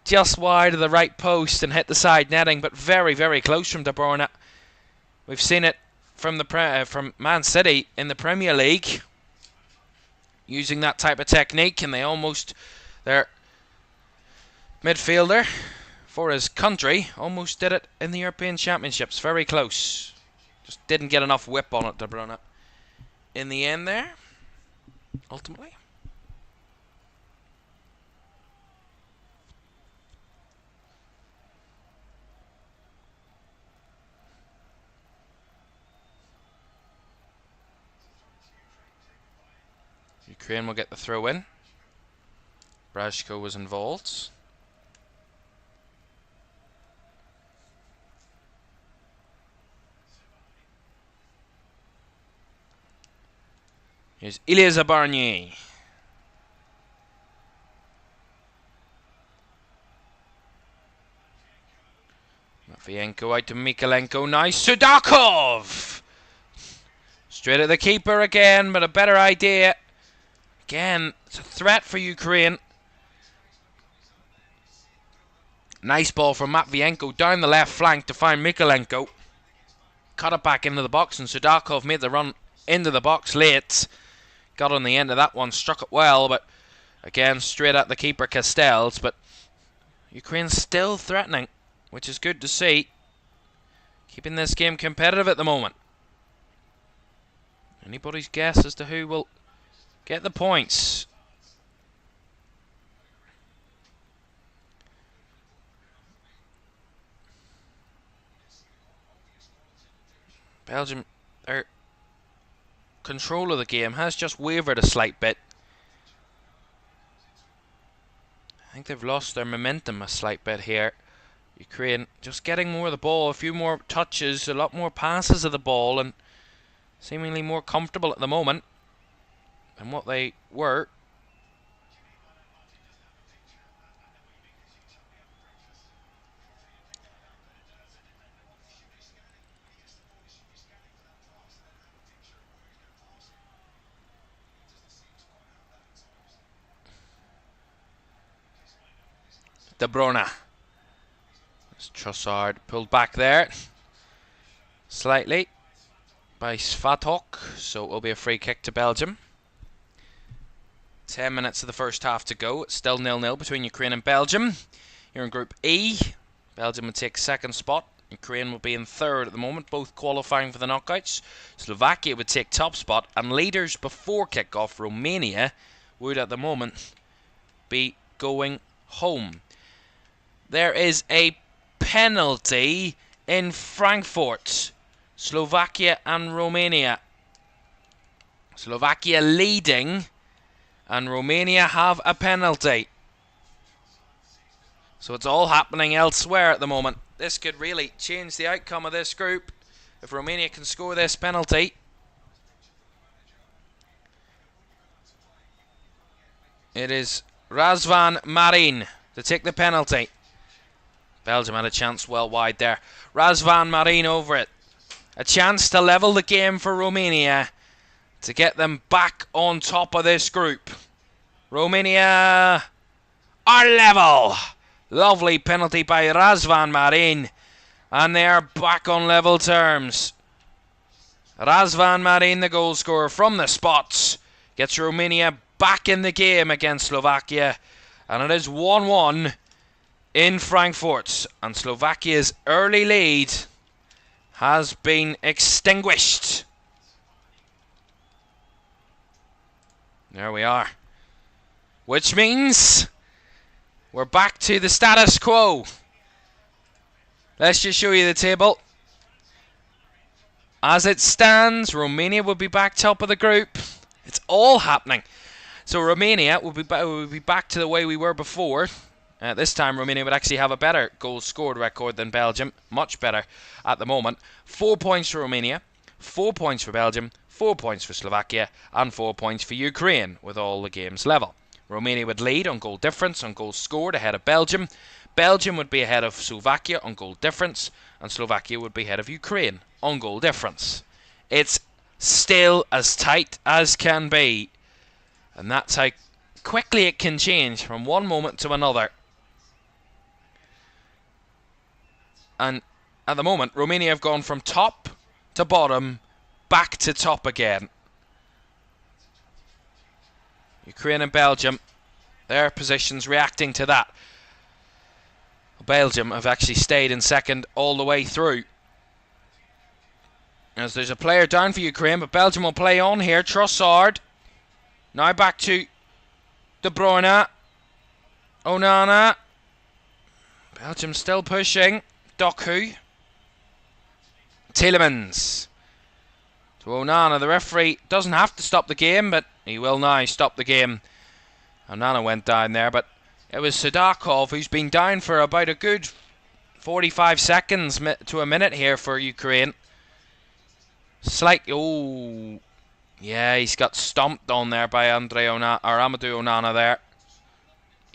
Just wide of the right post and hit the side netting, but very, very close from De Bruyne. We've seen it from from Man City in the Premier League, using that type of technique, and their midfielder for his country almost did it in the European Championships. Very close. Just didn't get enough whip on it, De Bruyne. In the end there, ultimately. Ukraine will get the throw in. Brashko was involved. Here's Eliza Barnier. Matvienko out to Mikalenko. Nice. Sudakov! Straight at the keeper again, but a better idea. Again, it's a threat for Ukraine. Nice ball from Matvienko down the left flank to find Mikalenko. Cut it back into the box, and Sudakov made the run into the box late. Got on the end of that one, struck it well, but again, straight at the keeper Castells. But Ukraine still threatening, which is good to see. Keeping this game competitive at the moment. Anybody's guess as to who will get the points? Belgium, their control of the game has just wavered a slight bit. I think they've lost their momentum a slight bit here. Ukraine just getting more of the ball, a few more touches, a lot more passes of the ball, and seemingly more comfortable at the moment than what they were. De Bruyne. Trossard pulled back there slightly by Svatok, so it will be a free kick to Belgium. 10 minutes of the first half to go. It's still 0-0 between Ukraine and Belgium. You're in Group E. Belgium will take second spot. Ukraine will be in third at the moment, both qualifying for the knockouts. Slovakia would take top spot, and leaders before kick-off, Romania, would at the moment be going home. There is a penalty in Frankfurt. Slovakia and Romania. Slovakia leading, and Romania have a penalty. So it's all happening elsewhere at the moment. This could really change the outcome of this group if Romania can score this penalty. It is Razvan Marin to take the penalty. Belgium had a chance well wide there. Razvan Marin over it. A chance to level the game for Romania, to get them back on top of this group. Romania are level. Lovely penalty by Razvan Marin, and they are back on level terms. Razvan Marin, the goal scorer from the spots, gets Romania back in the game against Slovakia, and it is 1-1 in Frankfurt, and Slovakia's early lead has been extinguished. There we are. Which means we're back to the status quo. Let's just show you the table. As it stands, Romania will be back top of the group. It's all happening. So Romania will be back to the way we were before. This time Romania would actually have a better goals scored record than Belgium. Much better at the moment. 4 points for Romania, 4 points for Belgium, 4 points for Slovakia, and 4 points for Ukraine, with all the games level. Romania would lead on goal difference, on goals scored, ahead of Belgium. Belgium would be ahead of Slovakia on goal difference, and Slovakia would be ahead of Ukraine on goal difference. It's still as tight as can be, and that's how quickly it can change from one moment to another. And at the moment, Romania have gone from top to bottom, back to top again. Ukraine and Belgium, their positions reacting to that. Belgium have actually stayed in second all the way through. As there's a player down for Ukraine, but Belgium will play on here. Trossard. Now back to De Bruyne. Onana. Belgium still pushing. Doku. Tielemans. To Onana. The referee doesn't have to stop the game, but he will now stop the game. Onana went down there, but it was Sudakov who's been down for about a good 45 seconds to a minute here for Ukraine. Oh, yeah, he's got stomped on there by Amadou Onana there.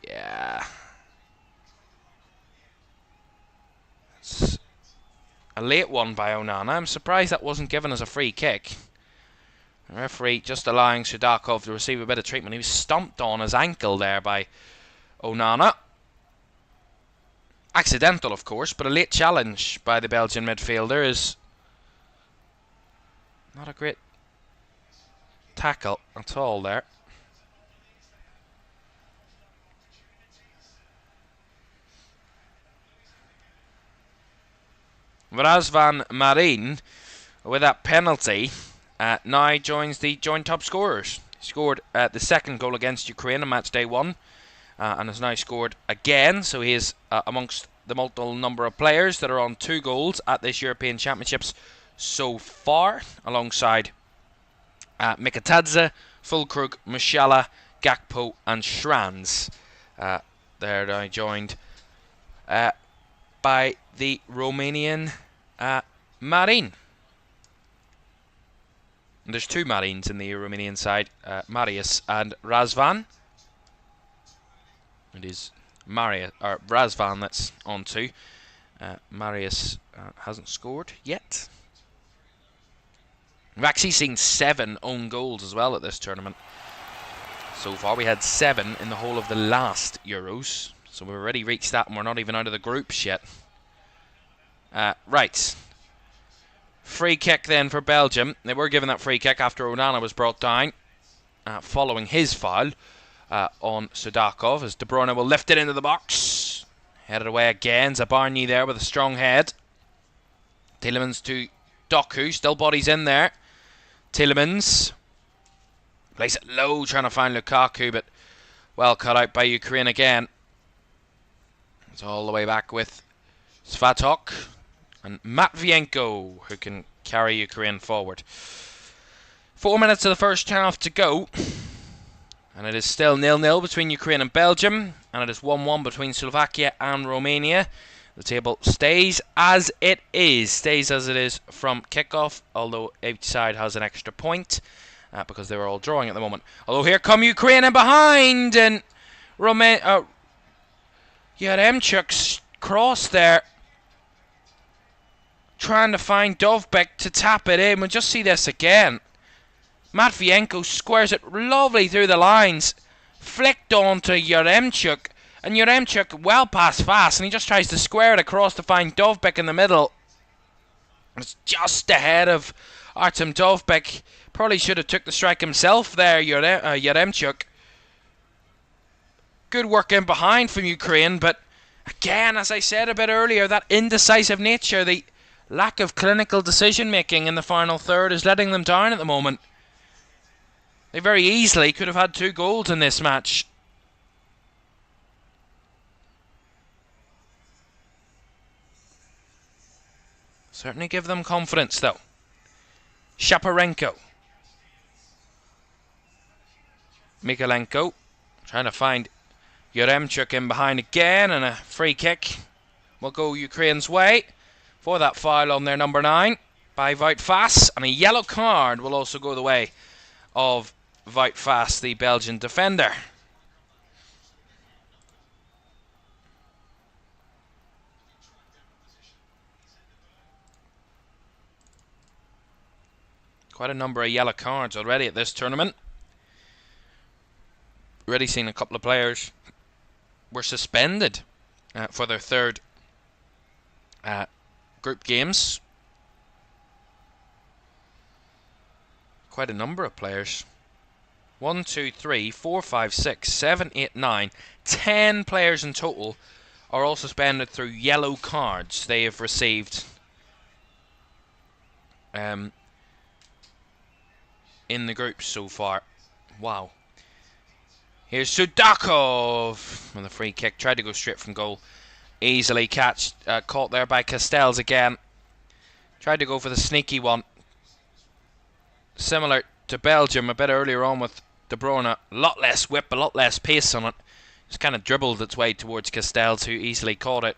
Yeah. It's a late one by Onana. I'm surprised that wasn't given as a free kick. The referee just allowing Sudakov to receive a bit of treatment. He was stomped on his ankle there by Onana. Accidental, of course, but a late challenge by the Belgian midfielder is not a great tackle at all there. Razvan Marin, with that penalty, now joins the joint top scorers. He scored the second goal against Ukraine on match day 1, and has now scored again, so he is amongst the multiple number of players that are on 2 goals at this European Championships so far, alongside Mikatadze, Fulkrug, Musiala, Gakpo and Schranz. They're now joined by the Romanian Marin. And there's 2 Marins in the Romanian side, Marius and Razvan. It is Razvan that's on 2. Marius hasn't scored yet. We've actually seen 7 own goals as well at this tournament. So far we had 7 in the whole of the last Euros. So we've already reached that and we're not even out of the groups yet. Right. Free kick then for Belgium. They were given that free kick after Onana was brought down, following his foul on Sudakov, as De Bruyne will lift it into the box. Headed away again. Zabarny there with a strong head. Tielemans to Doku. Still bodies in there. Tielemans plays it low, trying to find Lukaku, but well cut out by Ukraine again. It's all the way back with Svatok and Matvienko, who can carry Ukraine forward. 4 minutes of the first half to go. And it is still 0-0 between Ukraine and Belgium. And it is 1-1 between Slovakia and Romania. The table stays as it is. Stays as it is from kickoff, although each side has an extra point, because they were all drawing at the moment. Although here come Ukraine in behind, and Yaremchuk's cross there, trying to find Dovbek to tap it in. We'll just see this again. Matvienko squares it lovely through the lines, flicked on to Yaremchuk, and Yaremchuk well past fast, and he just tries to square it across to find Dovbek in the middle. It's just ahead of Artem Dovbek. Probably should have took the strike himself there, Yaremchuk. Good work in behind from Ukraine, but again, as I said a bit earlier, that indecisive nature, the lack of clinical decision making in the final third is letting them down at the moment. They very easily could have had 2 goals in this match. Certainly give them confidence though. Shaparenko. Mikolenko trying to find Yaremchuk in behind again, and a free kick will go Ukraine's way for that foul on their number 9 by Wout Faes, and a yellow card will also go the way of Wout Faes, the Belgian defender. Quite a number of yellow cards already at this tournament. Already seen a couple of players were suspended for their third group games. Quite a number of players. 1, 2, 3, 4, 5, 6, 7, 8, 9, 10 players in total are all suspended through yellow cards they have received in the group so far. Wow. Here's Sudakov with a free kick. Tried to go straight from goal. Easily caught there by Castells again. Tried to go for the sneaky one. Similar to Belgium a bit earlier on with De Bruyne. A lot less whip, a lot less pace on it. Just kind of dribbled its way towards Castells, who easily caught it.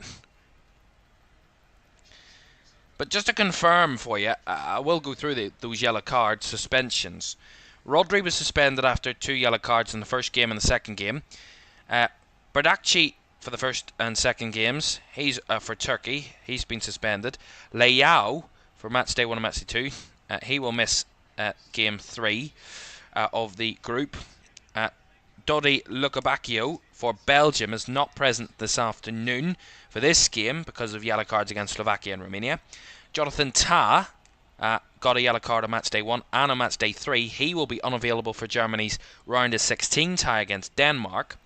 But just to confirm for you, I will go through those yellow card suspensions. Rodri was suspended after 2 yellow cards in the first game and the second game. Bardakci for the first and second games. He's for Turkey. He's been suspended. Leao for match day 1 and match day 2. He will miss game 3 of the group. Dodi Lukabakio for Belgium is not present this afternoon for this game because of yellow cards against Slovakia and Romania. Jonathan Tah got a yellow card on match day 1 and on match day 3. He will be unavailable for Germany's round of 16 tie against Denmark.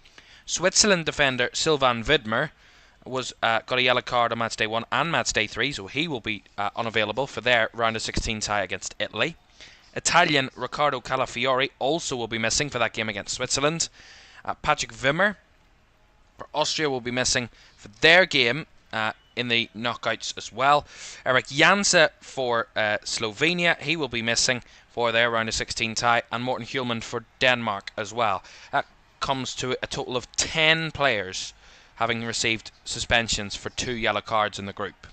Switzerland defender Sylvain Widmer was got a yellow card on match day 1 and match day 3, so he will be unavailable for their round of 16 tie against Italy. Italian Riccardo Calafiori also will be missing for that game against Switzerland. Patrick Wimmer for Austria will be missing for their game in the knockouts as well. Erik Janse for Slovenia, he will be missing for their round of 16 tie, and Morten Hjulmand for Denmark as well. That comes to a total of 10 players having received suspensions for 2 yellow cards in the group.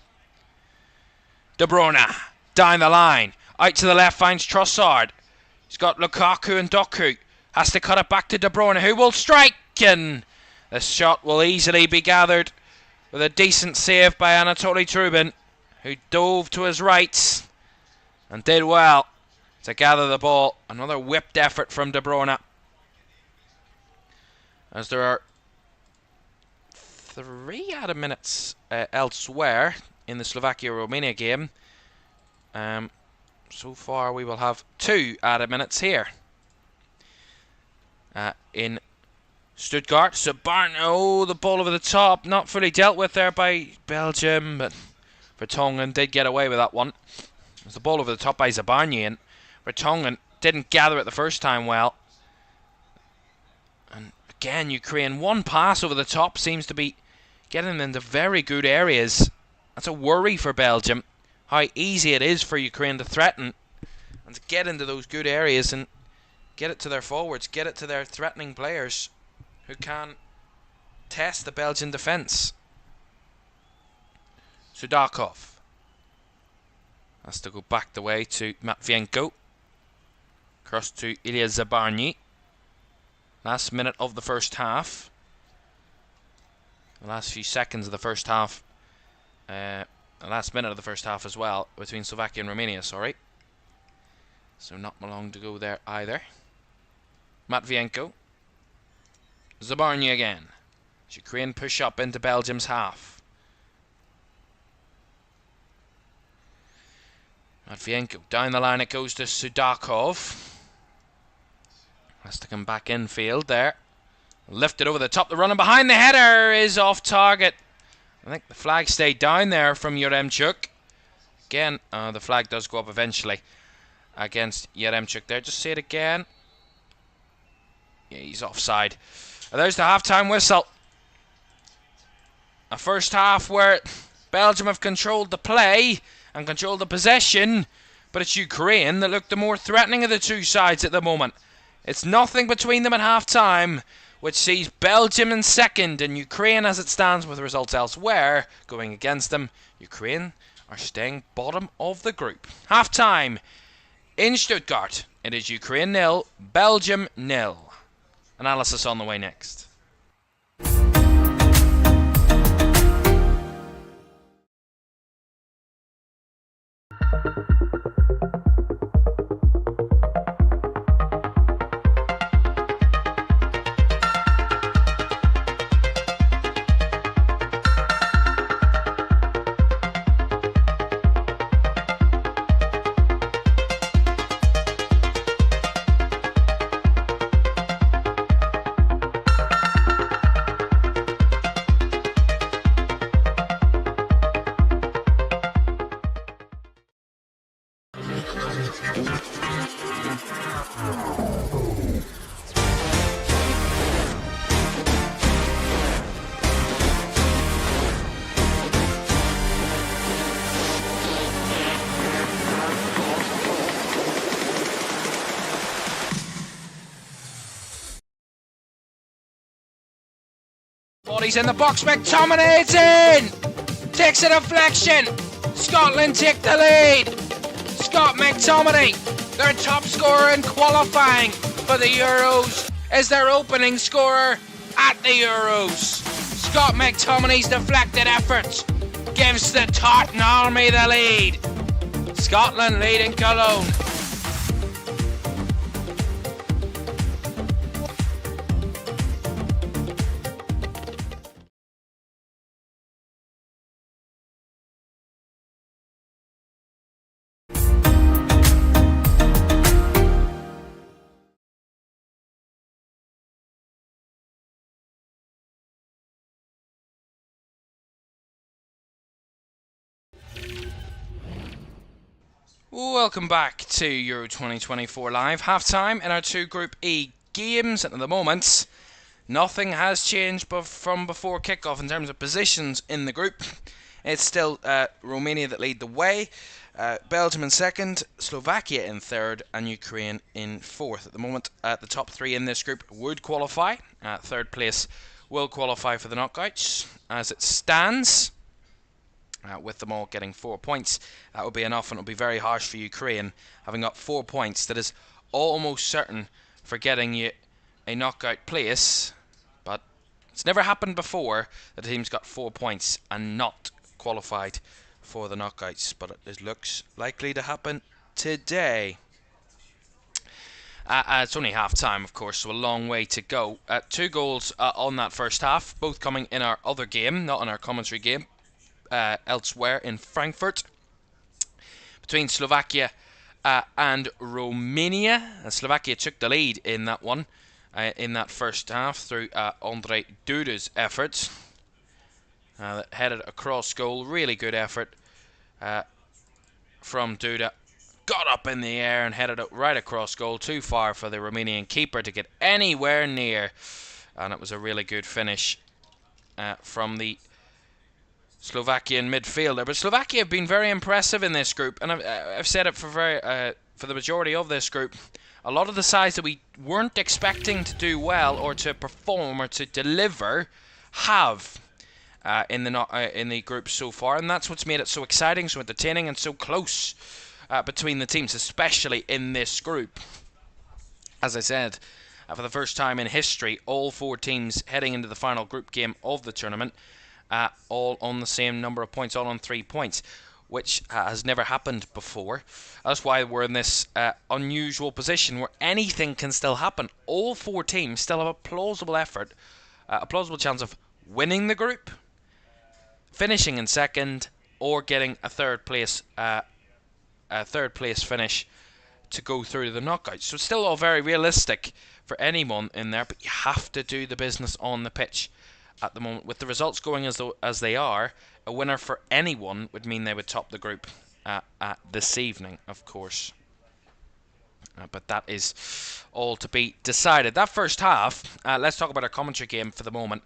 De Bruyne down the line, out to the left finds Trossard. He's got Lukaku and Doku. Has to cut it back to De Bruyne, who will strike, and the shot will easily be gathered with a decent save by Anatoly Trubin, who dove to his right and did well to gather the ball. Another whipped effort from De Bruyne, as there are 3 added minutes elsewhere in the Slovakia-Romania game. So far we will have 2 added minutes here. In Stuttgart, Sabarno, the ball over the top, not fully dealt with there by Belgium, but Vertonghen did get away with that one. It was the ball over the top by Zabarny, and Vertonghen didn't gather it the first time well. And again, Ukraine, one pass over the top seems to be getting them into very good areas. That's a worry for Belgium, how easy it is for Ukraine to threaten and to get into those good areas and get it to their forwards, get it to their threatening players who can test the Belgian defence. Sudakov has to go back the way to Matvienko. Cross to Ilya Zabarny. Last minute of the first half. The last few seconds of the first half. The last minute of the first half as well, between Slovakia and Romania, sorry. So not long to go there either. Matvienko. Zabarny again. Ukraine push up into Belgium's half. Matvienko down the line, it goes to Sudakov. Has to come back infield there. Lifted over the top, the running behind, the header is off target. I think the flag stayed down there from Yaremchuk. Again, the flag does go up eventually against Yaremchuk there. Just say it again. Yeah, he's offside. There's the half-time whistle. A first half where Belgium have controlled the play and controlled the possession, but it's Ukraine that look the more threatening of the two sides at the moment. It's nothing between them at half-time, which sees Belgium in second and Ukraine, as it stands with results elsewhere going against them. Ukraine are staying bottom of the group. Half-time in Stuttgart. It is Ukraine 0, Belgium 0. Analysis on the way next. Bodies in the box, McTominay, it's in! Takes a deflection! Scotland take the lead! Scott McTominay, their top scorer in qualifying for the Euros, is their opening scorer at the Euros. Scott McTominay's deflected effort gives the Tartan Army the lead. Scotland leading Cologne. Welcome back to Euro 2024 Live. Half-time in our two Group E games. And at the moment, nothing has changed from before kickoff in terms of positions in the group. It's still Romania that lead the way, Belgium in second, Slovakia in third, and Ukraine in fourth. At the moment, the top three in this group would qualify. Third place will qualify for the knockouts. As it stands, with them all getting 4 points, that would be enough, and it would be very harsh for Ukraine having got 4 points. That is almost certain for getting you a knockout place, but it's never happened before that a team's got 4 points and not qualified for the knockouts, but it looks likely to happen today. It's only half time, of course, so a long way to go. 2 goals on that first half, both coming in our other game, not in our commentary game. Elsewhere in Frankfurt, between Slovakia and Romania. Slovakia took the lead in that one, in that first half, through Andrei Duda's efforts. Headed across goal, really good effort from Duda. Got up in the air and headed it right across goal, too far for the Romanian keeper to get anywhere near. And it was a really good finish from the Slovakian midfielder. But Slovakia have been very impressive in this group, and I've said it for the majority of this group. A lot of the sides that we weren't expecting to do well or to perform or to deliver have in the group so far, and that's what's made it so exciting, so entertaining, and so close between the teams, especially in this group. As I said, for the first time in history, all 4 teams heading into the final group game of the tournament all on the same number of points, all on 3 points, which has never happened before. That's why we're in this unusual position where anything can still happen. All 4 teams still have a plausible effort, a plausible chance of winning the group, finishing in second, or getting a third place finish to go through to the knockouts. So it's still all very realistic for anyone in there, but you have to do the business on the pitch. At the moment, with the results going as they are, a winner for anyone would mean they would top the group this evening, of course. But that is all to be decided. That first half, let's talk about our commentary game for the moment.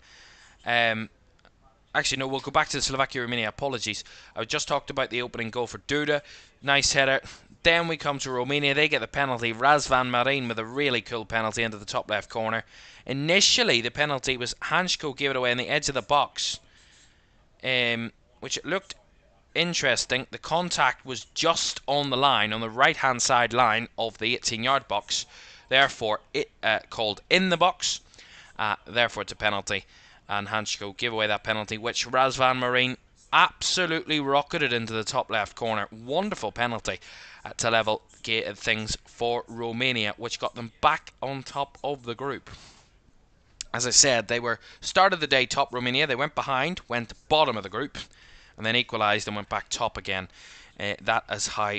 Actually, no, we'll go back to the Slovakia-Romania. Apologies. I just talked about the opening goal for Duda. Nice header. Then we come to Romania. They get the penalty. Razvan Marin with a really cool penalty into the top left corner. Initially, the penalty was Hansko gave it away on the edge of the box, which it looked interesting. The contact was just on the line, on the right-hand side line of the 18-yard box. Therefore, it called in the box. Therefore, it's a penalty. And Hansko gave away that penalty, which Razvan Marin absolutely rocketed into the top left corner. Wonderful penalty to level things for Romania, which got them back on top of the group. As I said, they were started the day top Romania. They went behind, went bottom of the group, and then equalised and went back top again. That is how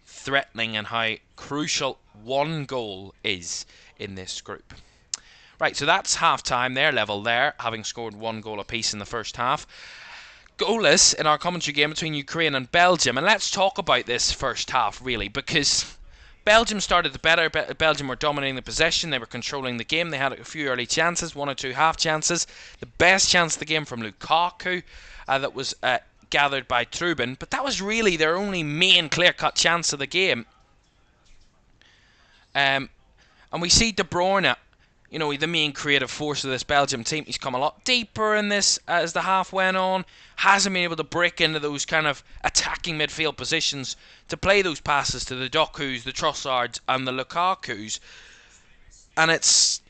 threatening and how crucial 1 goal is in this group. Right, so that's half-time. They're level there, having scored 1 goal apiece in the first half. Goalless in our commentary game between Ukraine and Belgium. And let's talk about this first half, really, because Belgium started better. Belgium were dominating the possession. They were controlling the game. They had a few early chances, 1 or 2 half chances. The best chance of the game from Lukaku that was gathered by Trubin. But that was really their only main clear-cut chance of the game. And we see De Bruyne, you know, the main creative force of this Belgium team. He's come a lot deeper in this as the half went on. Hasn't been able to break into those kind of attacking midfield positions to play those passes to the Dokus, the Trossards and the Lukakus. And it's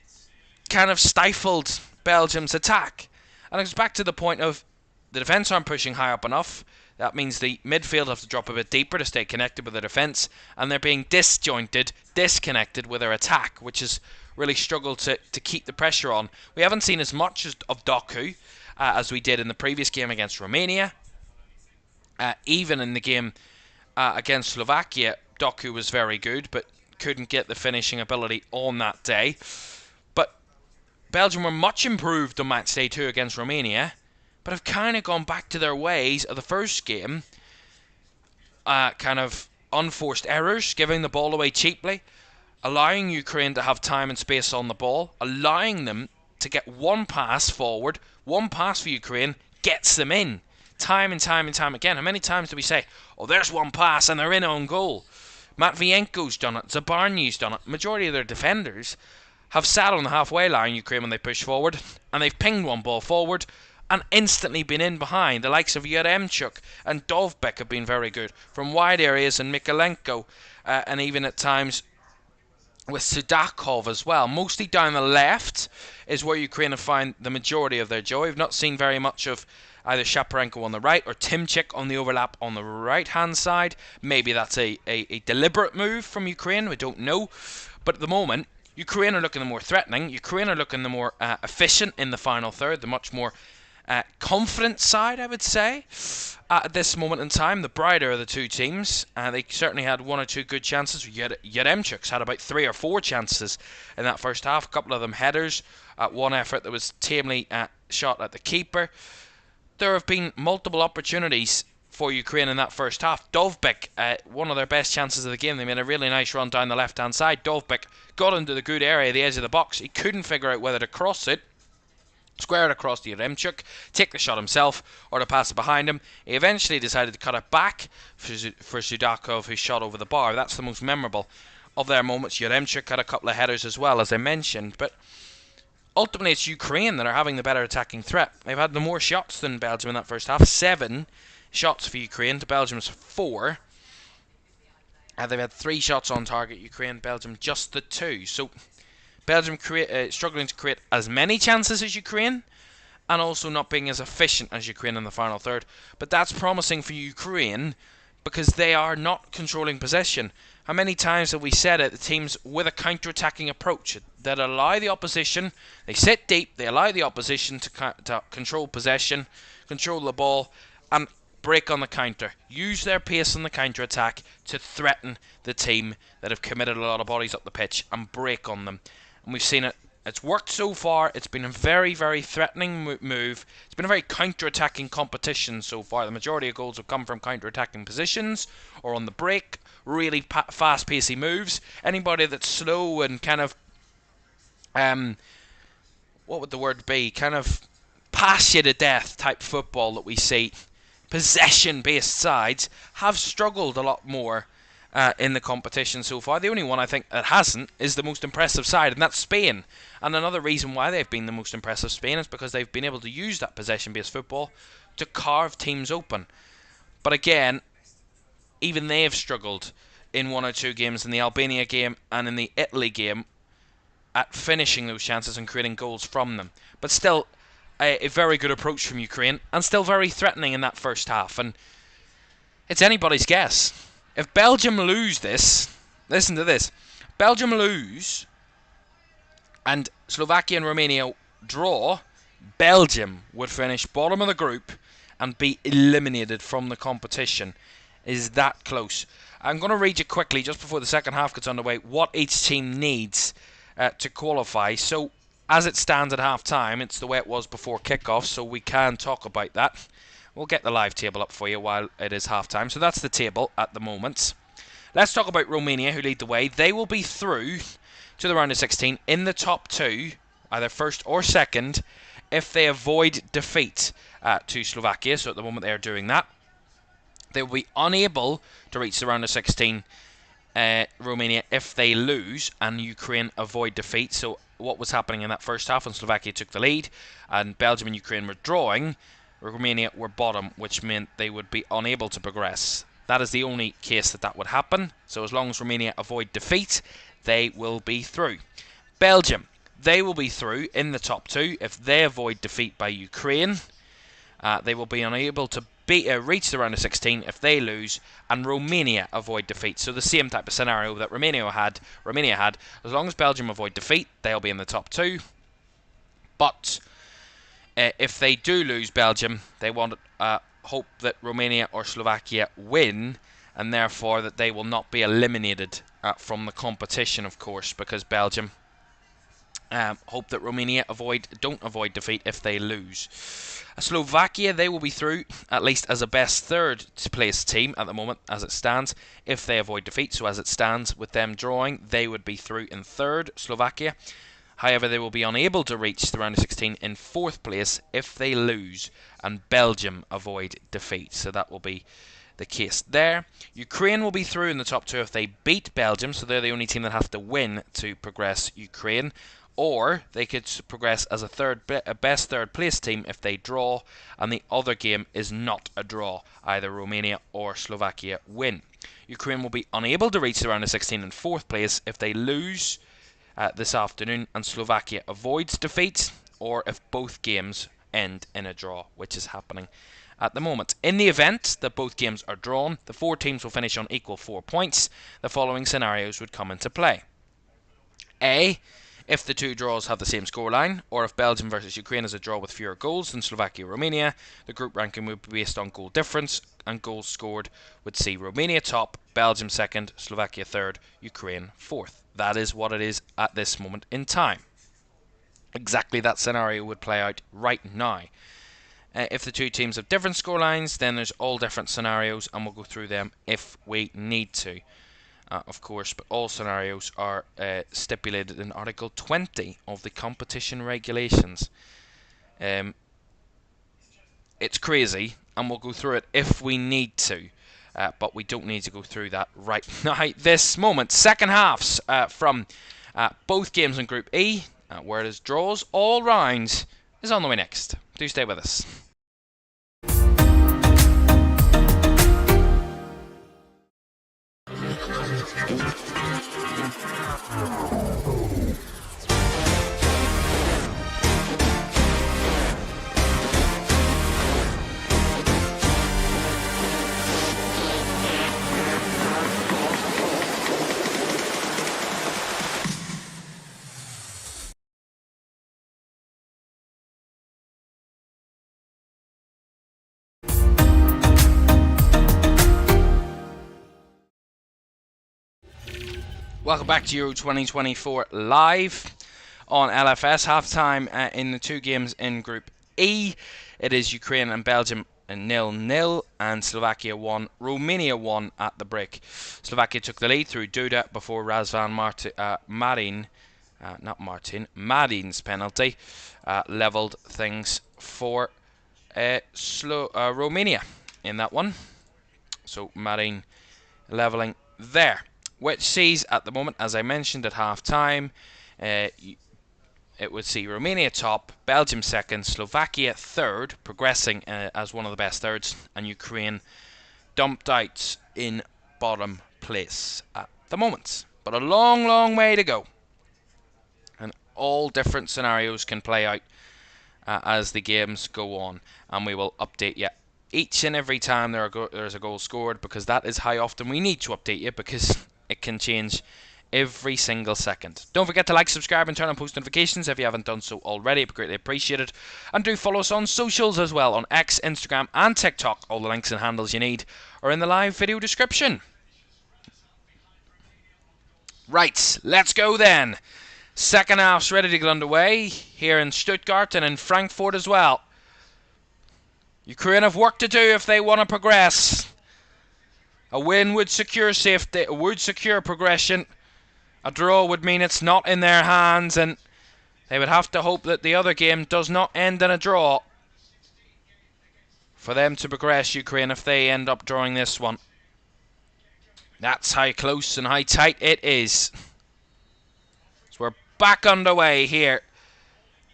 kind of stifled Belgium's attack. And it goes back to the point of the defence aren't pushing high up enough. That means the midfield have to drop a bit deeper to stay connected with their defence. And they're being disjointed, disconnected with their attack, which is really struggled to keep the pressure on. We haven't seen as much of Doku as we did in the previous game against Romania. Even in the game against Slovakia, Doku was very good, but couldn't get the finishing ability on that day. But Belgium were much improved on match day 2 against Romania, but have kind of gone back to their ways of the first game, kind of unforced errors, giving the ball away cheaply, allowing Ukraine to have time and space on the ball, allowing them to get one pass forward. One pass for Ukraine gets them in. Time and time and time again. How many times do we say, oh, there's one pass and they're in on goal? Matvienko's done it. Zabarny's done it. Majority of their defenders have sat on the halfway line, Ukraine, when they push forward, and they've pinged one ball forward and instantly been in behind. The likes of Yaremchuk and Dovbek have been very good from wide areas, and Mikolenko, and even at times with Sudakov as well. Mostly down the left is where Ukraine have found the majority of their joy. We've not seen very much of either Shaparenko on the right or Timchik on the overlap on the right-hand side. Maybe that's a deliberate move from Ukraine. We don't know. But at the moment, Ukraine are looking the more threatening. Ukraine are looking the more efficient in the final third, the much more confident side, I would say, at this moment in time. The brighter of the two teams. They certainly had one or two good chances. Yaremchuk's had about 3 or 4 chances in that first half. A couple of them headers. One effort that was tamely shot at the keeper. There have been multiple opportunities for Ukraine in that first half. Dovbek, one of their best chances of the game. They made a really nice run down the left-hand side. Dovbek got into the good area, the edge of the box. He couldn't figure out whether to cross it, square it across to Yaremchuk, take the shot himself, or to pass it behind him. He eventually decided to cut it back for Sudakov, who shot over the bar. That's the most memorable of their moments. Yaremchuk had a couple of headers as well, as I mentioned, but ultimately it's Ukraine that are having the better attacking threat. They've had the more shots than Belgium in that first half. 7 shots for Ukraine to Belgium's 4. They've had 3 shots on target, Ukraine, Belgium just the 2. So Belgium struggling to create as many chances as Ukraine, and also not being as efficient as Ukraine in the final third. But that's promising for Ukraine, because they are not controlling possession. How many times have we said it? The teams with a counter-attacking approach that allow the opposition, they sit deep, they allow the opposition to control possession, control the ball, and break on the counter. Use their pace on the counter-attack to threaten the team that have committed a lot of bodies up the pitch and break on them. And we've seen it. It's worked so far. It's been a very, very threatening move. It's been a very counter-attacking competition so far. The majority of goals have come from counter-attacking positions or on the break. Really fast-pacey moves. Anybody that's slow and kind of, what would the word be? Kind of pass you to death type football that we see, possession-based sides, have struggled a lot more in the competition so far. The only one I think that hasn't is the most impressive side, and that's Spain. And another reason why they've been the most impressive Spain is because they've been able to use that possession-based football to carve teams open. But again, even they have struggled in 1 or 2 games, in the Albania game and in the Italy game, at finishing those chances and creating goals from them. But still, a very good approach from Ukraine, and still very threatening in that first half. And it's anybody's guess. If Belgium lose this, listen to this, Belgium lose and Slovakia and Romania draw, Belgium would finish bottom of the group and be eliminated from the competition. Is that close? I'm going to read you quickly, just before the second half gets underway, what each team needs to qualify. So, as it stands at half-time, it's the way it was before kick-off, so we can talk about that. We'll get the live table up for you while it is half-time. So that's the table at the moment. Let's talk about Romania, who lead the way. They will be through to the round of 16 in the top 2, either first or second, if they avoid defeat to Slovakia. So at the moment they are doing that. They will be unable to reach the round of 16, Romania, if they lose and Ukraine avoid defeat. So what was happening in that first half when Slovakia took the lead and Belgium and Ukraine were drawing, Romania were bottom, which meant they would be unable to progress. That is the only case that would happen. So as long as Romania avoid defeat, they will be through. Belgium, they will be through in the top 2 if they avoid defeat by Ukraine. They will be unable to reach the round of 16 if they lose, and Romania avoid defeat. So the same type of scenario that Romania had. As long as Belgium avoid defeat, they'll be in the top 2. But if they do lose Belgium, they want hope that Romania or Slovakia win, and therefore that they will not be eliminated from the competition, of course, because Belgium Hope that Romania don't avoid defeat if they lose. Slovakia, they will be through, at least as a best third place team at the moment as it stands, if they avoid defeat. So as it stands, with them drawing, they would be through in third, Slovakia. However, they will be unable to reach the round of 16 in fourth place if they lose and Belgium avoid defeat. So that will be the case there. Ukraine will be through in the top two if they beat Belgium, so they're the only team that have to win to progress Ukraine. Or they could progress as a best third place team if they draw, and the other game is not a draw. Either Romania or Slovakia win. Ukraine will be unable to reach the round of 16 in fourth place if they lose this afternoon and Slovakia avoids defeat, or if both games end in a draw, which is happening at the moment. In the event that both games are drawn, the four teams will finish on equal 4 points. The following scenarios would come into play. A. If the two draws have the same scoreline, or if Belgium versus Ukraine is a draw with fewer goals than Slovakia-Romania, the group ranking would be based on goal difference, and goals scored would see Romania top, Belgium second, Slovakia third, Ukraine fourth. That is what it is at this moment in time. Exactly that scenario would play out right now. If the two teams have different scorelines, then there's all different scenarios, and we'll go through them if we need to. Of course, but all scenarios are stipulated in Article 20 of the competition regulations. It's crazy, and we'll go through it if we need to, but we don't need to go through that right now. This moment, second halves from both games in Group E, where it is draws all rounds, is on the way next. Do stay with us. Welcome back to Euro 2024 live on LFS. Halftime in the two games in Group E. It is Ukraine and Belgium 0-0, and Slovakia 1, Romania 1 at the break. Slovakia took the lead through Duda before Razvan Marin's penalty levelled things for Romania in that one. So Marin levelling there, which sees at the moment, as I mentioned at half-time, it would see Romania top, Belgium second, Slovakia third, progressing as one of the best thirds, and Ukraine dumped out in bottom place at the moment. But a long, long way to go. And all different scenarios can play out as the games go on, and we will update you each and every time there's a goal scored, because that is how often we need to update you, because it can change every single second. Don't forget to like, subscribe and turn on post notifications if you haven't done so already. It'd be greatly appreciated. And do follow us on socials as well, on X, Instagram and TikTok. All the links and handles you need are in the live video description. Right, let's go then. Second half's ready to get underway here in Stuttgart and in Frankfurt as well. Ukraine have work to do if they want to progress. A win would secure safety, would secure progression. A draw would mean it's not in their hands, and they would have to hope that the other game does not end in a draw for them to progress, Ukraine, if they end up drawing this one. That's how close and how tight it is. So we're back underway here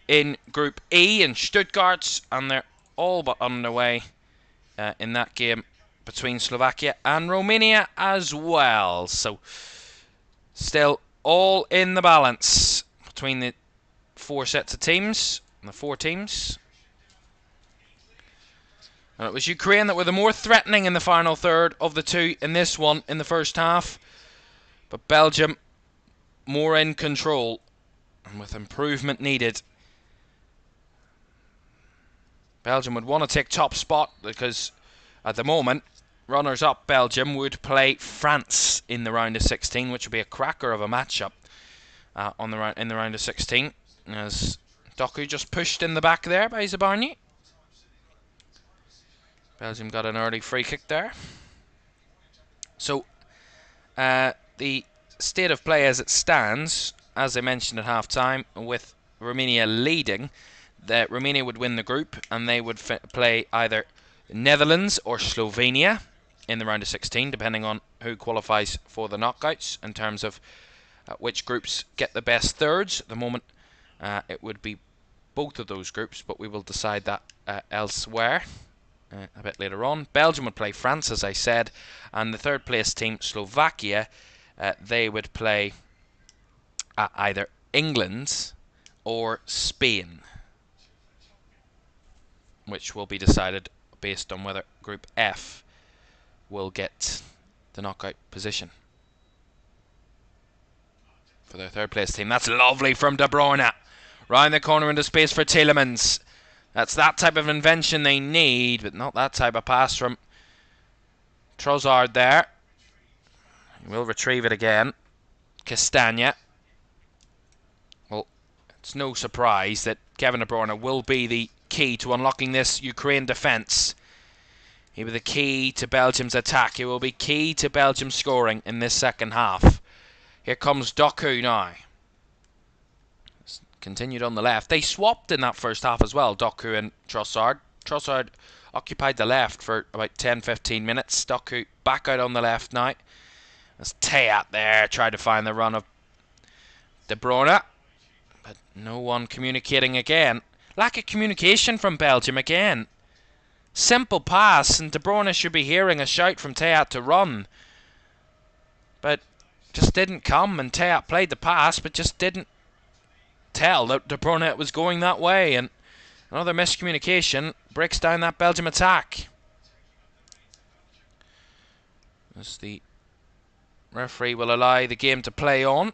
in Group E in Stuttgart, and they're all but underway in that game between Slovakia and Romania as well. So still all in the balance between the four sets of teams and the four teams. And it was Ukraine that were the more threatening in the final third of the two in this one in the first half. But Belgium more in control, and with improvement needed. Belgium would want to take top spot, because at the moment, runners-up Belgium would play France in the round of 16, which would be a cracker of a matchup in the round of 16. as Doku just pushed in the back there by Zabarny. Belgium got an early free kick there. So the state of play as it stands, as I mentioned at half-time, with Romania leading, that Romania would win the group and they would play either Netherlands or Slovenia in the round of 16, depending on who qualifies for the knockouts in terms of which groups get the best thirds. At the moment, it would be both of those groups, but we will decide that elsewhere a bit later on. Belgium would play France, as I said, and the third place team, Slovakia, they would play either England or Spain, which will be decided based on whether Group F will get the knockout position for their third place team. That's lovely from De Bruyne. Round the corner into space for Tielemans. That's that type of invention they need, but not that type of pass from Trossard there. He will retrieve it again. Castagna. Well, it's no surprise that Kevin De Bruyne will be the key to unlocking this Ukraine defence. He will be the key to Belgium's attack. He will be key to Belgium scoring in this second half. Here comes Doku now. Continued on the left. They swapped in that first half as well, Doku and Trossard. Trossard occupied the left for about 10-15 minutes. Doku back out on the left now. As Teat there tried to find the run of De Bruyne, but no one communicating again. Lack of communication from Belgium again. Simple pass, and De Bruyne should be hearing a shout from Teat to run, but just didn't come. And Teat played the pass, but just didn't tell that De Bruyne was going that way, and another miscommunication breaks down that Belgium attack. As the referee will allow the game to play on,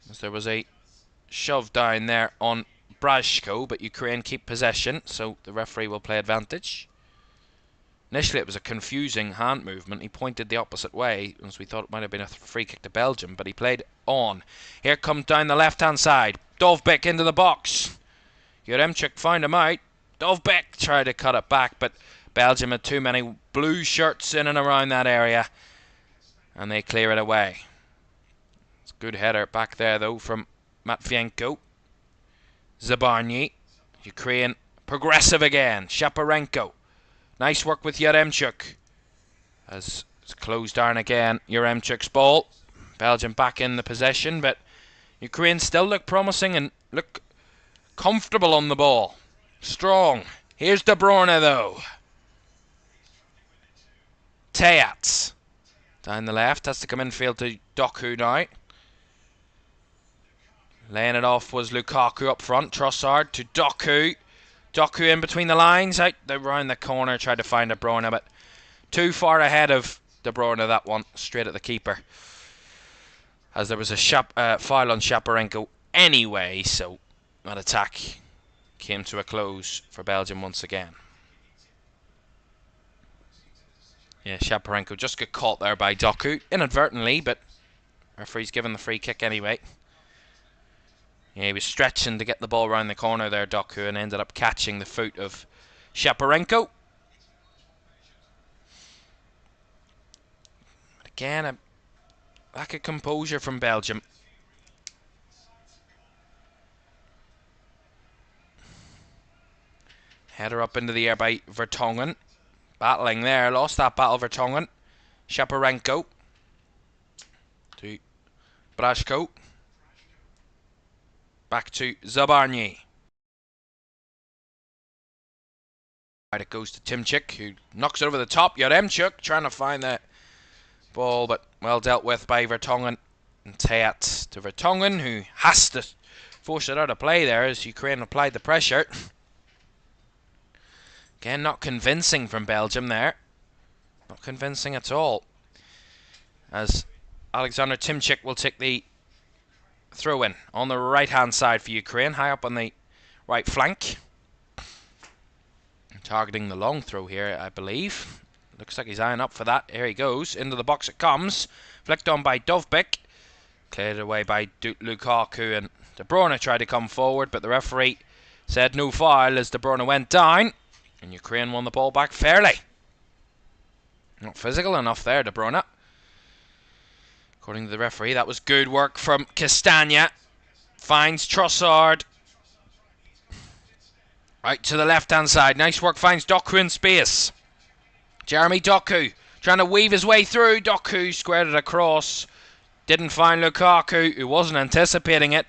as there was a shove down there on Brashko, but Ukraine keep possession, so the referee will play advantage. Initially it was a confusing hand movement. He pointed the opposite way, as we thought it might have been a free kick to Belgium, but he played on. Here comes down the left-hand side. Dovbyk into the box. Yaremchuk found him out. Dovbyk tried to cut it back, but Belgium had too many blue shirts in and around that area, and they clear it away. It's a good header back there, though, from Matvienko. Zabarny. Ukraine progressive again. Shaparenko. Nice work with Yaremchuk. As it's closed down again. Yaremchuk's ball. Belgium back in the possession, but Ukraine still look promising and look comfortable on the ball. Strong. Here's De Bruyne, though. Teat. Down the left. Has to come infield to Doku now. Laying it off was Lukaku up front. Trossard to Doku. Doku in between the lines. Out around the corner. Tried to find De Bruyne, but too far ahead of De Bruyne, that one. Straight at the keeper. As there was a foul on Shaparenko anyway, so that attack came to a close for Belgium once again. Yeah, Shaparenko just got caught there by Doku inadvertently, but referee's given the free kick anyway. Yeah, he was stretching to get the ball around the corner there, Doku, and ended up catching the foot of Shaparenko. But again, a lack of composure from Belgium. Header up into the air by Vertonghen. Battling there, lost that battle, Vertonghen. Shaparenko to Brashko. Back to Zabarny. It goes to Timchik, who knocks it over the top. Yaremchuk trying to find the ball, but well dealt with by Vertonghen. And Teat to Vertonghen, who has to force it out of play there as Ukraine applied the pressure. Again, not convincing from Belgium there. Not convincing at all. As Alexander Timchik will take the throw in on the right hand side for Ukraine, high up on the right flank. Targeting the long throw here, I believe. Looks like he's eyeing up for that. Here he goes. Into the box it comes. Flicked on by Dovbyk. Cleared away by Lukaku, and De Bruyne tried to come forward, but the referee said no foul as De Bruyne went down, and Ukraine won the ball back fairly. Not physical enough there, De Bruyne. According to the referee, that was good work from Castagna. Finds Trossard. Out to the left-hand side. Nice work, finds Doku in space. Jeremy Doku trying to weave his way through. Doku squared it across. Didn't find Lukaku, who wasn't anticipating it.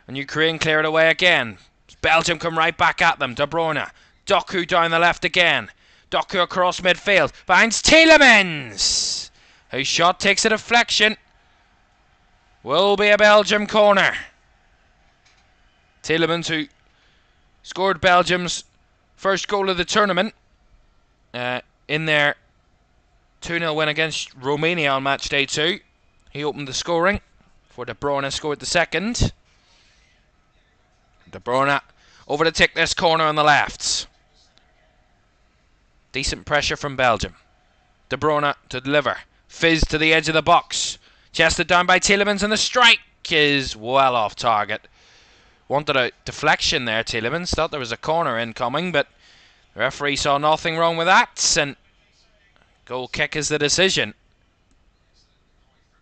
And Ukraine clear it away again. Belgium come right back at them. De Bruyne. Doku down the left again. Doku across midfield. Finds Tielemans, whose shot takes a deflection. Will be a Belgium corner. Tielemans, who scored Belgium's first goal of the tournament in their 2-0 win against Romania on match day 2. He opened the scoring before De Bruyne scored the second. De Bruyne over to take this corner on the left. Decent pressure from Belgium. De Bruyne to deliver. Fizz to the edge of the box. Chested down by Tielemans, and the strike is well off target. Wanted a deflection there, Tielemans. Thought there was a corner incoming, but the referee saw nothing wrong with that, and goal kick is the decision.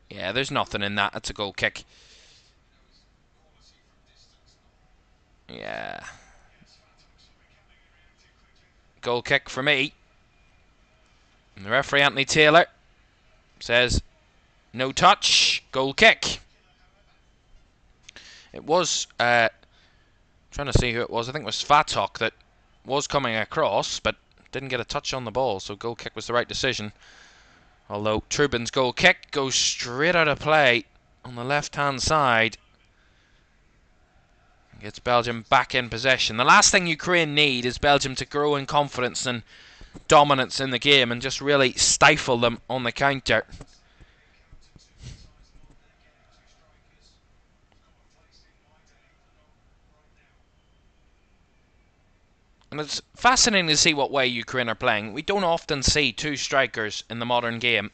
Yeah, there's nothing in that. It's a goal kick. Yeah. Goal kick for me. And the referee, Anthony Taylor, says no touch, goal kick. It was, trying to see who it was. I think it was Fatok that was coming across, but didn't get a touch on the ball, so goal kick was the right decision. Although Trubin's goal kick goes straight out of play on the left-hand side. Gets Belgium back in possession. The last thing Ukraine need is Belgium to grow in confidence and dominance in the game and just really stifle them on the counter. And it's fascinating to see what way Ukraine are playing. We don't often see two strikers in the modern game.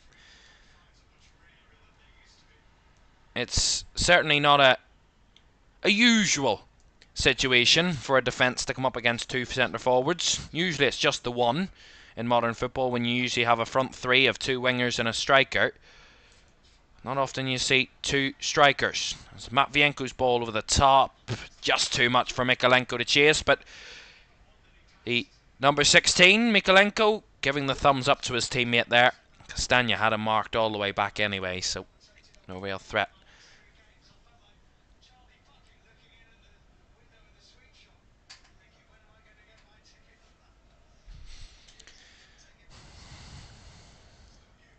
It's certainly not a usual situation for a defence to come up against two centre forwards. Usually it's just the one in modern football when you usually have a front three of two wingers and a striker. Not often you see two strikers. It's Matvienko's ball over the top. Just too much for Mykolenko to chase, but the number 16, Mykolenko, giving the thumbs up to his teammate there. Castagna had him marked all the way back anyway, so no real threat.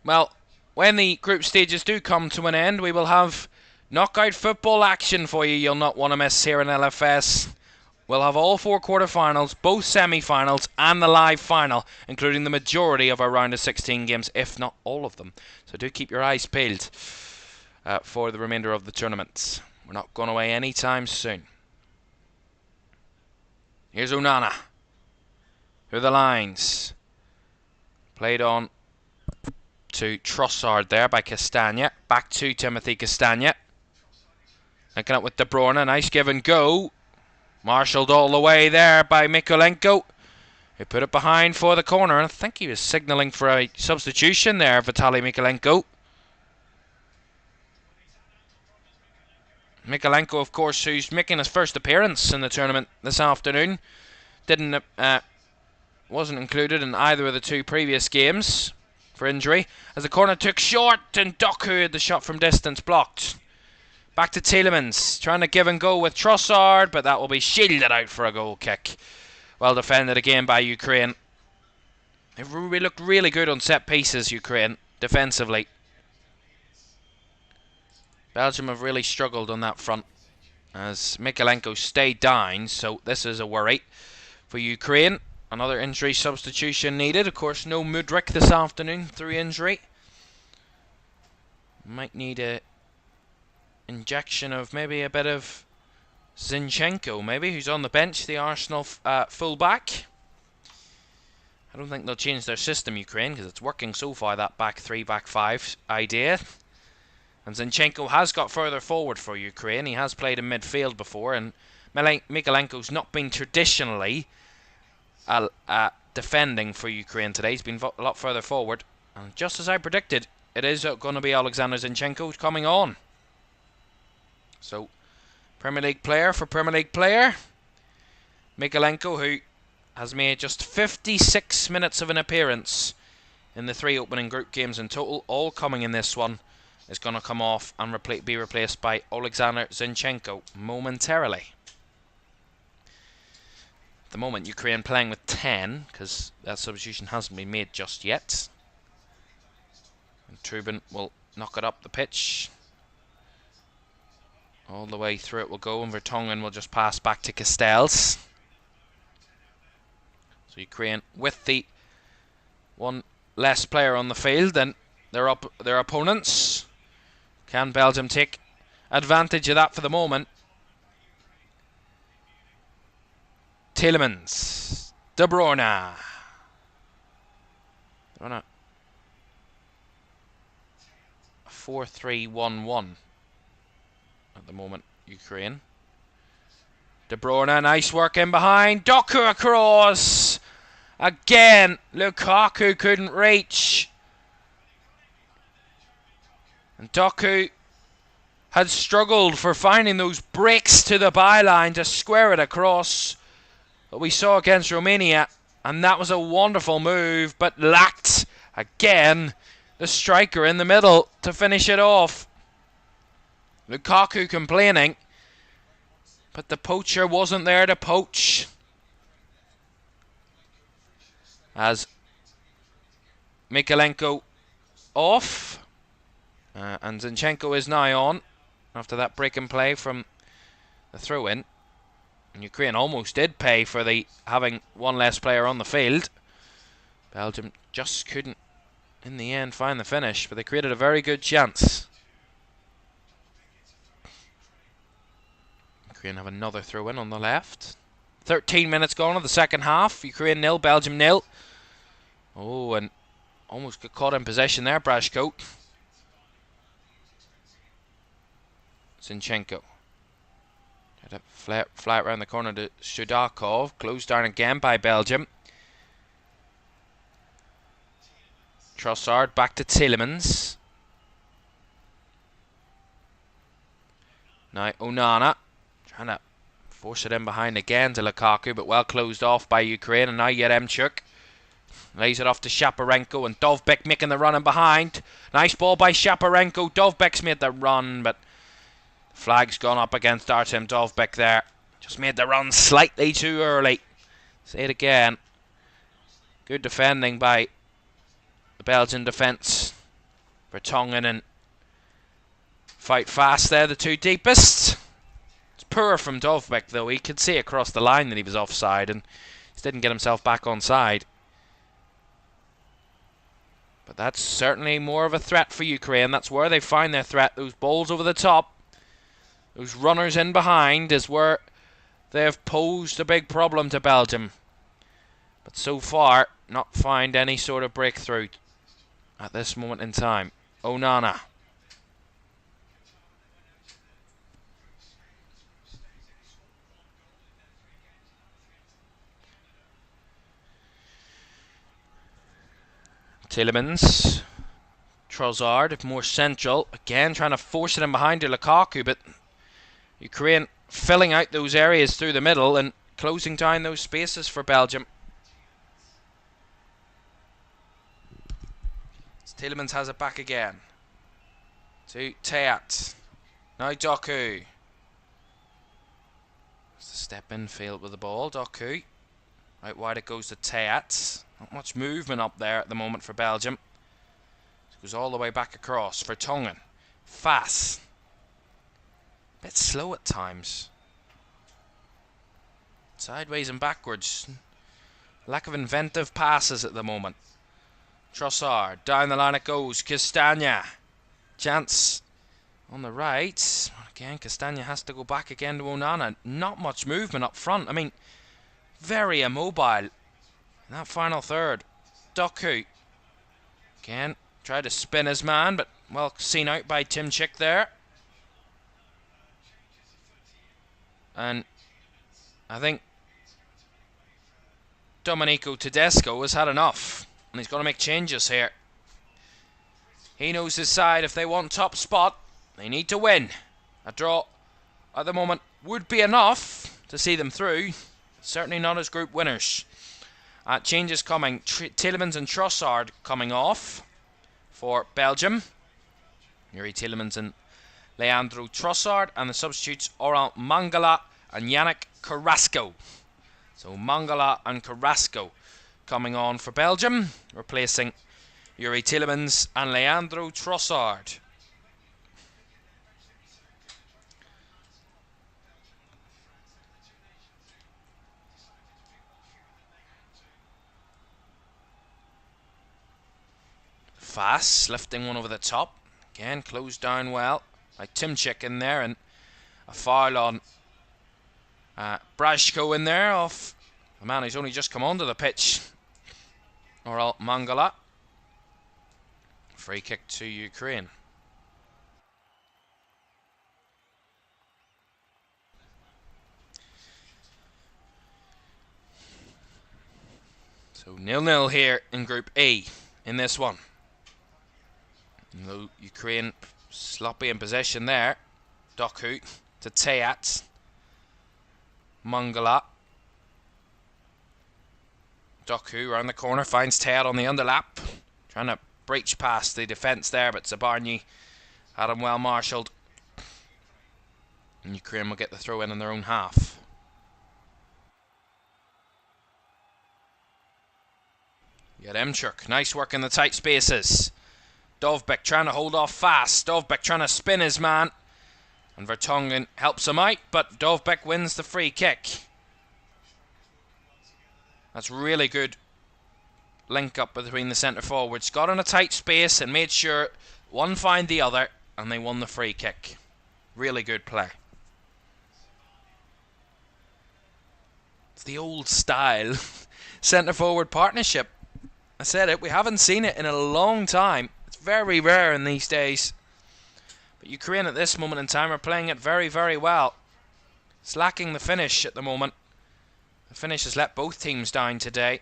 Well, when the group stages do come to an end, we will have knockout football action for you. You'll not want to miss here in LFS. We'll have all 4 quarterfinals, both semi-finals, and the live final, including the majority of our round of 16 games, if not all of them. So do keep your eyes peeled for the remainder of the tournament. We're not going away anytime soon. Here's Onana. Through the lines. Played on to Trossard there by Castagna. Back to Timothy Castagna. Linking up with De Bruyne. Nice give and go. Marshalled all the way there by Mykolenko, who put it behind for the corner. And I think he was signalling for a substitution there, Vitaly Mykolenko. Mykolenko, of course, who's making his first appearance in the tournament this afternoon. Wasn't included in either of the 2 previous games for injury. As the corner took short, and Doku had the shot from distance blocked. Back to Tielemans, trying to give and go with Trossard, but that will be shielded out for a goal kick. Well defended again by Ukraine. They looked really good on set pieces, Ukraine, defensively. Belgium have really struggled on that front as Mykolenko stayed down, so this is a worry for Ukraine. Another injury substitution needed. Of course, no Mudryk this afternoon through injury. Might need a injection of maybe a bit of Zinchenko, maybe, who's on the bench, the Arsenal full-back. I don't think they'll change their system, Ukraine, because it's working so far, that back 3, back 5 idea. And Zinchenko has got further forward for Ukraine. He has played in midfield before, and Mykolenko's not been traditionally defending for Ukraine today. He's been a lot further forward. And just as I predicted, it is going to be Alexander Zinchenko coming on. So, Premier League player for Premier League player. Mykolenko, who has made just 56 minutes of an appearance in the 3 opening group games in total, all coming in this one, is going to come off and be replaced by Alexander Zinchenko momentarily. At the moment, Ukraine playing with 10, because that substitution hasn't been made just yet. And Trubin will knock it up the pitch. All the way through it will go, and Vertonghen will just pass back to Castells. So Ukraine with the one less player on the field than their opponents. Can Belgium take advantage of that for the moment? Tielemans, De Bruyne. They're on a 4-3-1-1 at the moment, Ukraine. De Bruyne, nice work in behind. Doku across. Again, Lukaku couldn't reach. And Doku had struggled for finding those breaks to the byline to square it across. But we saw against Romania, and that was a wonderful move, but lacked, again, the striker in the middle to finish it off. Lukaku complaining, but the poacher wasn't there to poach. As Mykolenko off. And Zinchenko is now on after that break and play from the throw-in. And Ukraine almost did pay for the having one less player on the field. Belgium just couldn't, in the end, find the finish, but they created a very good chance. Ukraine have another throw-in on the left. 13 minutes gone of the second half. Ukraine 0, Belgium 0. Oh, and almost got caught in possession there, Brashko. Zinchenko. Had a fly around the corner to Shudakov. Closed down again by Belgium. Trossard back to Tielemans. Now Onana. Trying to force it in behind again to Lukaku, but well closed off by Ukraine. And now Yaremchuk. Lays it off to Shaparenko, and Dovbyk making the run in behind. Nice ball by Shaparenko. Dovbyk's made the run, but flag's gone up against Artem Dovbyk there. Just made the run slightly too early. Say it again. Good defending by the Belgian defence. Vertonghen and Fight Fast there, the two deepest. It's poor from Dovbyk though. He could see across the line that he was offside and just didn't get himself back onside. But that's certainly more of a threat for Ukraine. That's where they find their threat. Those balls over the top. Those runners in behind is where they have posed a big problem to Belgium. But so far, not find any sort of breakthrough at this moment in time. Onana. Tielemans. Trossard, more central. Again, trying to force it in behind to Lukaku, but Ukraine filling out those areas through the middle and closing down those spaces for Belgium. Tielemans has it back again. To Teat. Now Doku. Step in field with the ball. Doku. Right wide it goes to Teat. Not much movement up there at the moment for Belgium. It goes all the way back across. Vertonghen. Fast. Bit slow at times. Sideways and backwards. Lack of inventive passes at the moment. Trossard. Down the line it goes. Castagna. Chance on the right. Again, Castagna has to go back again to Onana. Not much movement up front. I mean, very immobile in that final third. Doku. Again, tried to spin his man, but Well seen out by Timchik there. And I think Domenico Tedesco has had enough. And he's got to make changes here. He knows his side. If they want top spot, they need to win. A draw at the moment would be enough to see them through. Certainly not as group winners. Changes coming. Tielemans and Trossard coming off for Belgium. Yuri Tielemans and Leandro Trossard. And the substitutes Oral Mangala and Yannick Carrasco. So Mangala and Carrasco coming on for Belgium, replacing Yuri Tielemans and Leandro Trossard. Fast, lifting one over the top. Again, closed down well by Timchik in there, and a foul on Brashko in there off the man who's only just come onto the pitch, Oral Mangala. Free kick to Ukraine. So 0-0 here in Group E in this one. Though Ukraine sloppy in possession there. Doku to Teat. Mangala. Doku round the corner, finds Teat on the underlap. Trying to breach past the defence there, but Zabarny had him well marshalled. And Ukraine will get the throw in their own half. Yaremchuk, nice work in the tight spaces. Dovbyk trying to hold off fast. Dovbyk trying to spin his man. And Vertonghen helps him out, but Dovbyk wins the free kick. That's really good link up between the centre forwards. Got in a tight space and made sure one found the other, and they won the free kick. Really good play. It's the old style centre forward partnership. I said it, we haven't seen it in a long time. It's very rare in these days. But Ukraine at this moment in time are playing it very, very well. It's lacking the finish at the moment. The finish has let both teams down today.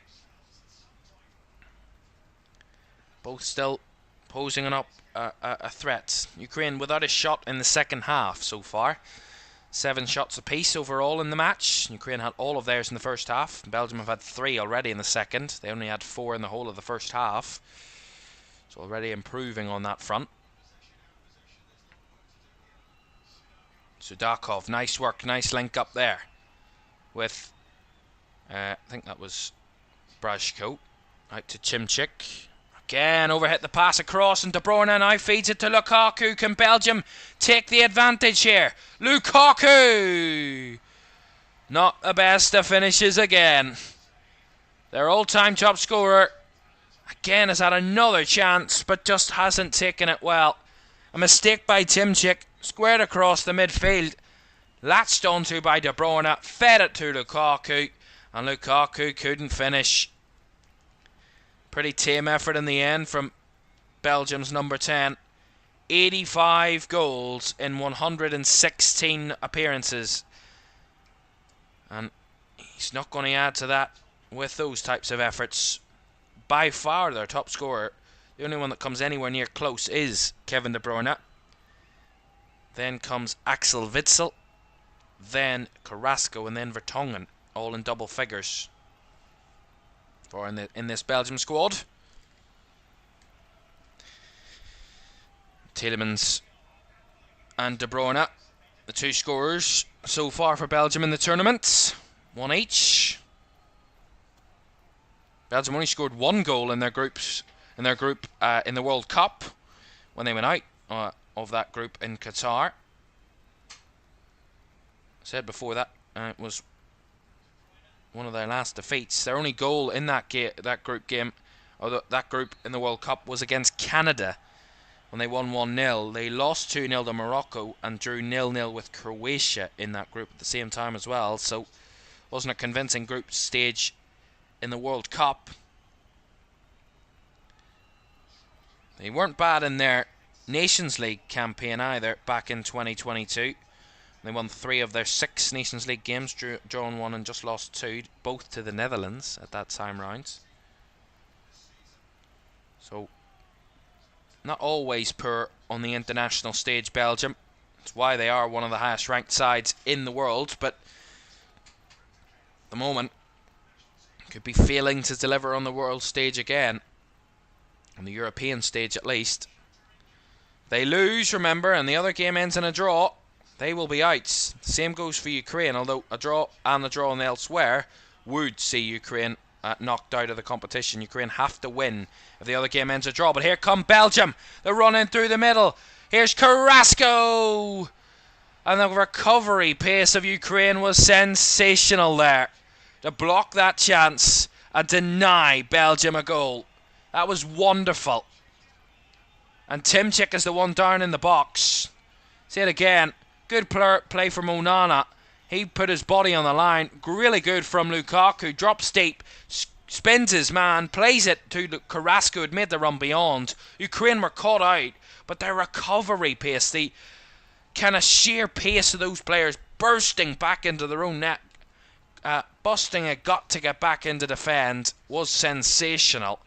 Both still posing a threat. Ukraine without a shot in the second half so far. 7 shots apiece overall in the match. Ukraine had all of theirs in the first half. Belgium have had 3 already in the second. They only had 4 in the whole of the first half. So already improving on that front. Sudakov, nice work, nice link up there with, I think that was Brashko. Out to Chimchik. Again, overhit the pass across, and De Bruyne now feeds it to Lukaku. Can Belgium take the advantage here? Lukaku! Not the best of finishes again. Their all-time top scorer, again, has had another chance, but just hasn't taken it well. A mistake by Timchik, squared across the midfield. Latched onto by De Bruyne, fed it to Lukaku, and Lukaku couldn't finish. Pretty tame effort in the end from Belgium's number 10. 85 goals in 116 appearances. And he's not going to add to that with those types of efforts. By far their top scorer. The only one that comes anywhere near close is Kevin De Bruyne. Then comes Axel Witsel. Then Carrasco, and then Vertonghen. All in double figures for in this Belgium squad. Tielemans and De Bruyne, the 2 scorers so far for Belgium in the tournament. 1 each. Belgium only scored 1 goal in their groups in the World Cup when they went out of that group in Qatar. I said before that it was one of their last defeats. Their only goal in that group game, or that group in the World Cup, was against Canada when they won 1-0. They lost 2-0 to Morocco and drew 0-0 with Croatia in that group at the same time as well. So wasn't a convincing group stage in the World Cup. They weren't bad in their Nations League campaign either back in 2022. They won 3 of their 6 Nations League games, drawn 1 and just lost 2, both to the Netherlands at that time round. So, not always poor on the international stage, Belgium. That's why they are one of the highest ranked sides in the world, but at the moment could be failing to deliver on the world stage again, on the European stage at least. They lose, remember, and the other game ends in a draw, they will be out. Same goes for Ukraine, although a draw and a draw elsewhere would see Ukraine knocked out of the competition. Ukraine have to win if the other game ends a draw. But here come Belgium. They're running through the middle. Here's Carrasco. And the recovery pace of Ukraine was sensational there, to block that chance and deny Belgium a goal. That was wonderful. And Timchik is the one down in the box. See it again. Good play from Onana. He put his body on the line. Really good from Lukaku. Drops deep. Spins his man. Plays it to Carrasco, who had made the run beyond. Ukraine were caught out. But their recovery pace, the kind of sheer pace of those players bursting back into their own net, busting a gut to get back into defend, was sensational.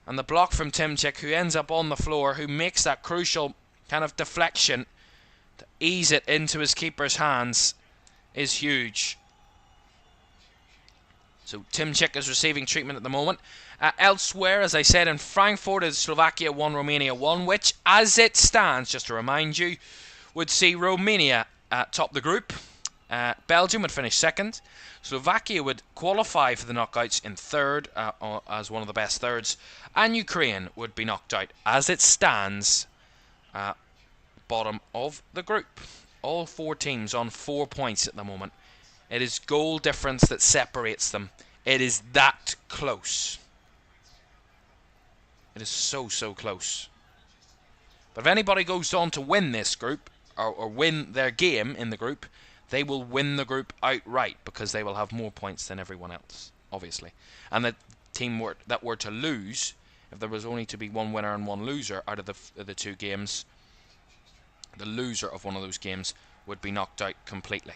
And the block from Timchik, who ends up on the floor, who makes that crucial kind of deflection to ease it into his keeper's hands, is huge. So Timchik is receiving treatment at the moment. Elsewhere, as I said, in Frankfurt, is Slovakia 1, Romania 1, which, as it stands, just to remind you, would see Romania top the group. Belgium would finish second. Slovakia would qualify for the knockouts in third, as one of the best thirds. And Ukraine would be knocked out, as it stands, bottom of the group. All 4 teams on 4 points at the moment. It is goal difference that separates them. It is that close. It is so, so close. But if anybody goes on to win this group, or win their game in the group, they will win the group outright, because they will have more points than everyone else, obviously. And the team that were to lose, if there was only to be one winner and one loser out of the 2 games, the loser of one of those games would be knocked out completely.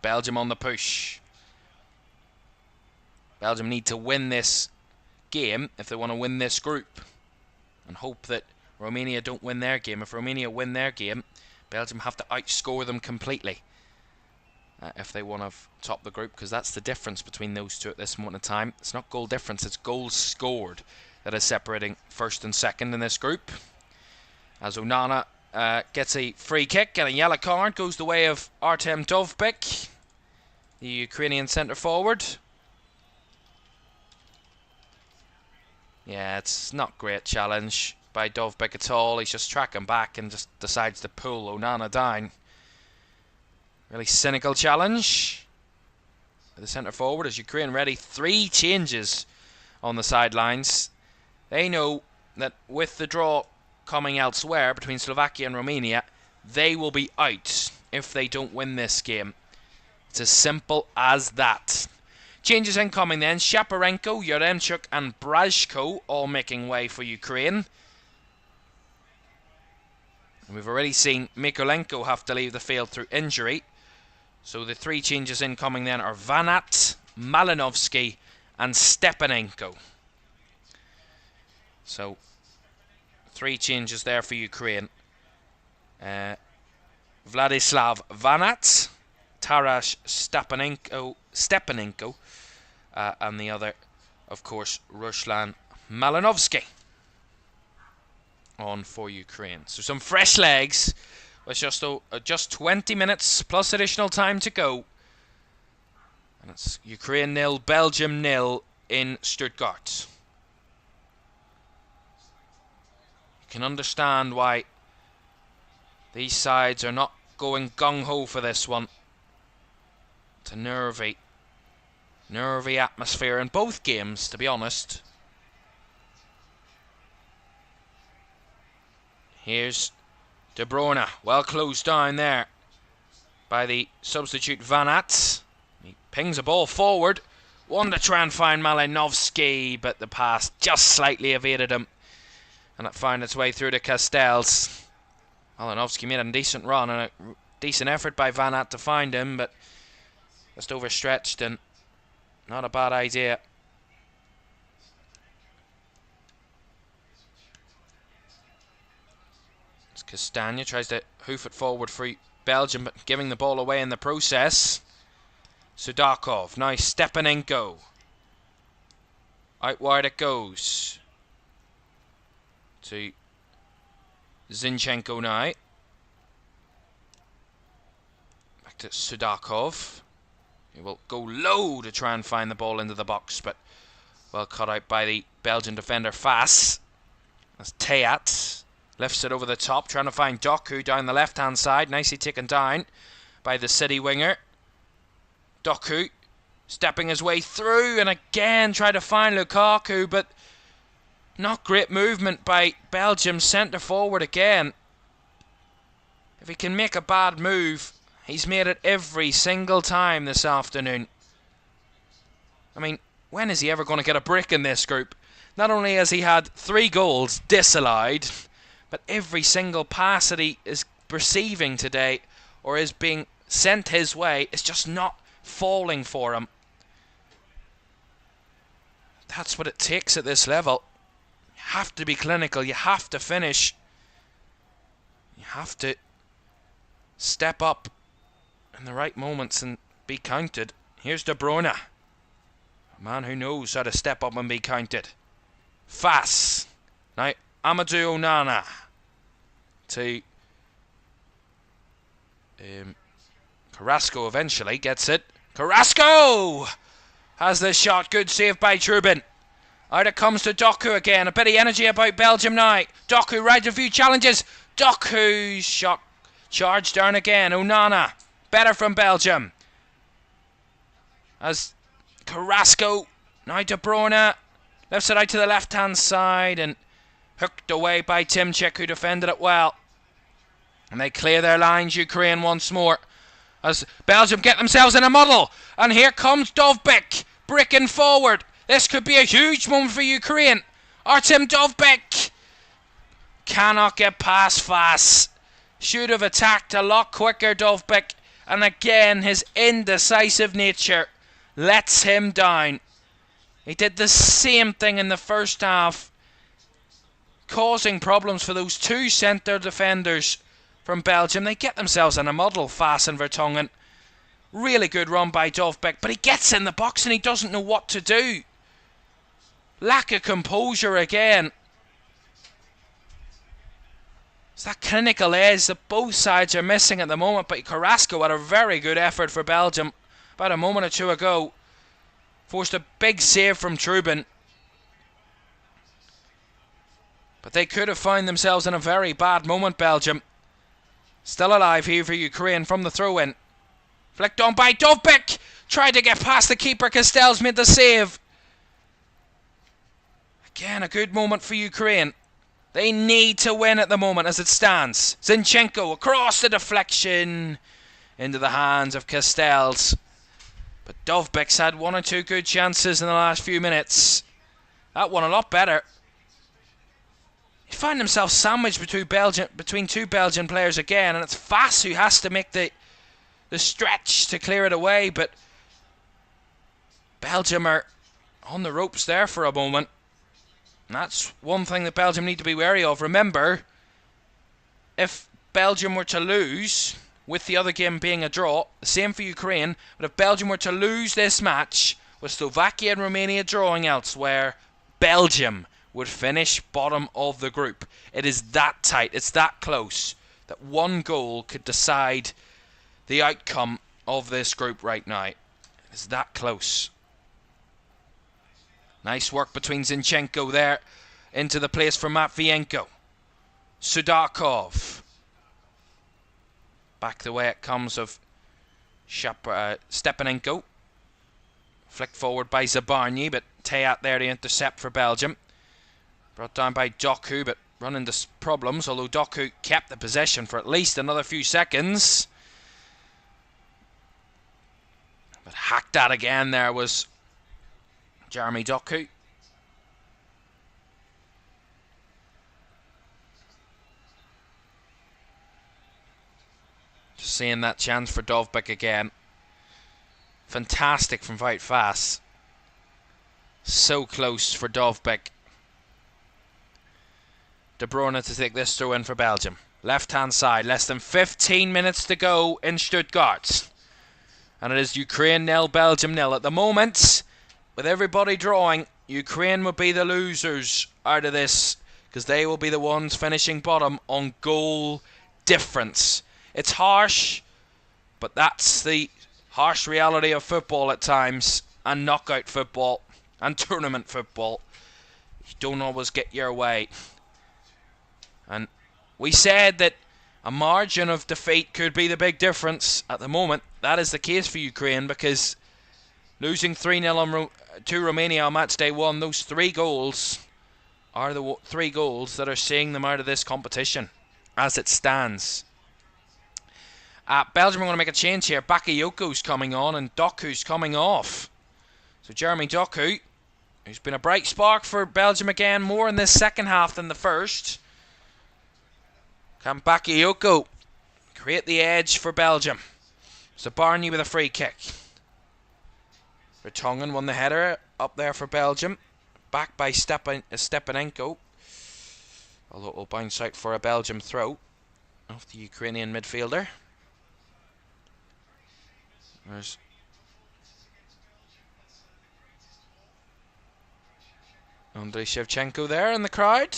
Belgium on the push. Belgium need to win this game if they want to win this group, and hope that Romania don't win their game. If Romania win their game, Belgium have to outscore them completely if they want to top the group, because that's the difference between those two at this moment in time. It's not goal difference, it's goals scored that is separating first and second in this group. As Onana gets a free kick and a yellow card, goes the way of Artem Dovbyk, the Ukrainian centre forward. Yeah, it's not great challenge by Dovbyk at all. He's just tracking back and just decides to pull Onana down. Really cynical challenge for the centre forward, as Ukraine ready. 3 changes on the sidelines. They know that with the draw coming elsewhere between Slovakia and Romania, they will be out if they don't win this game. It's as simple as that. Changes incoming then. Shaparenko, Yaremchuk and Brajko all making way for Ukraine. And we've already seen Mykolenko have to leave the field through injury. So the 3 changes incoming then are Vanat, Malinovsky and Stepanenko. So 3 changes there for Ukraine. Vladislav Vanat, Taras Stepanenko, and the other, of course, Ruslan Malinovsky on for Ukraine. So some fresh legs with just 20 minutes plus additional time to go. And it's Ukraine 0, Belgium 0 in Stuttgart. You can understand why these sides are not going gung-ho for this one. It's a nervy atmosphere in both games, to be honest. Here's De Bruyne, well closed down there by the substitute Vanat. He pings a ball forward. Wanted to try and find Malinovsky, but the pass just slightly evaded him. And it found its way through to Castells. Malinovsky made a decent run and a decent effort by Van Aert to find him, but just overstretched and not a bad idea. As Castagna tries to hoof it forward for Belgium, but giving the ball away in the process. Sudakov, now Stepanenko. Out wide it goes to Zinchenko now. Back to Sudakov. He will go low to try and find the ball into the box, but well cut out by the Belgian defender Fass. As Teat lifts it over the top, trying to find Doku down the left-hand side. Nicely taken down by the City winger. Doku stepping his way through and again try to find Lukaku, but not great movement by Belgium centre forward again. If he can make a bad move, he's made it every single time this afternoon. I mean, when is he ever going to get a break in this group? Not only has he had 3 goals disallowed, but every single pass that he is receiving today or is being sent his way is just not falling for him. That's what it takes at this level. You have to be clinical. You have to finish. You have to step up in the right moments and be counted. Here's De Bruyne, a man who knows how to step up and be counted. Fass. Now Amadou Onana to Carrasco eventually gets it. Carrasco has the shot. Good save by Trubin. Out it comes to Doku again. A bit of energy about Belgium now. Doku right a few challenges. Doku's shot charged down again. Onana better from Belgium. As Carrasco now De Bruyne lifts it out to the left hand side and hooked away by Timchik, who defended it well. And they clear their lines, Ukraine once more, as Belgium get themselves in a muddle. And here comes Dovbyk breaking forward. This could be a huge moment for Ukraine. Artem Dovbyk cannot get past Fass. Should have attacked a lot quicker, Dovbyk. And again, his indecisive nature lets him down. He did the same thing in the first half, causing problems for those 2 centre defenders from Belgium. They get themselves in a muddle, Fass and Vertonghen. Really good run by Dovbyk, but he gets in the box and he doesn't know what to do. Lack of composure again. It's that clinical edge that both sides are missing at the moment, but Carrasco had a very good effort for Belgium about a moment or two ago. Forced a big save from Trubin. But they could have found themselves in a very bad moment, Belgium. Still alive here for Ukraine from the throw-in. Flicked on by Dovbyk. Tried to get past the keeper. Castells made the save. Again, a good moment for Ukraine. They need to win at the moment as it stands. Zinchenko across the deflection into the hands of Castells. But Dovbyk's had 1 or 2 good chances in the last few minutes. That one a lot better. He found himself sandwiched between 2 Belgian players again, and it's Fass who has to make the stretch to clear it away, but Belgium are on the ropes there for a moment. And that's one thing that Belgium need to be wary of. Remember, if Belgium were to lose, with the other game being a draw, the same for Ukraine, but if Belgium were to lose this match, with Slovakia and Romania drawing elsewhere, Belgium would finish bottom of the group. It is that tight, it's that close, that 1 goal could decide the outcome of this group right now. It's that close. Nice work between Zinchenko there. Into the place for Matvienko. Sudakov. Back the way it comes of Stepanenko. Flicked forward by Zabarny, but Teat there to intercept for Belgium. Brought down by Doku, but run into problems, although Doku kept the possession for at least another few seconds. But hacked at again there was Jeremy Doku. seeing that chance for Dovbyk again. Fantastic from Vout Fast. So close for Dovbyk. De Bruyne to take this throw in for Belgium. Left hand side, less than 15 minutes to go in Stuttgart. And it is Ukraine 0, Belgium 0. At the moment, with everybody drawing, Ukraine will be the losers out of this, because they will be the ones finishing bottom on goal difference. It's harsh, but that's the harsh reality of football at times, and knockout football, and tournament football. You don't always get your way. And we said that a margin of defeat could be the big difference. At the moment, that is the case for Ukraine, because losing 3-0 to Romania on match day 1, those 3 goals are the 3 goals that are seeing them out of this competition as it stands. Belgium are going to make a change here. Bakayoko's coming on and Doku's coming off. So Jeremy Doku, who's been a bright spark for Belgium again, more in this second half than the first. Can Bakayoko create the edge for Belgium? So Barney with a free kick. Vertonghen won the header up there for Belgium. Back by Stepanenko. Although it will bounce out for a Belgium throw off the Ukrainian midfielder. There's Andrei Shevchenko there in the crowd.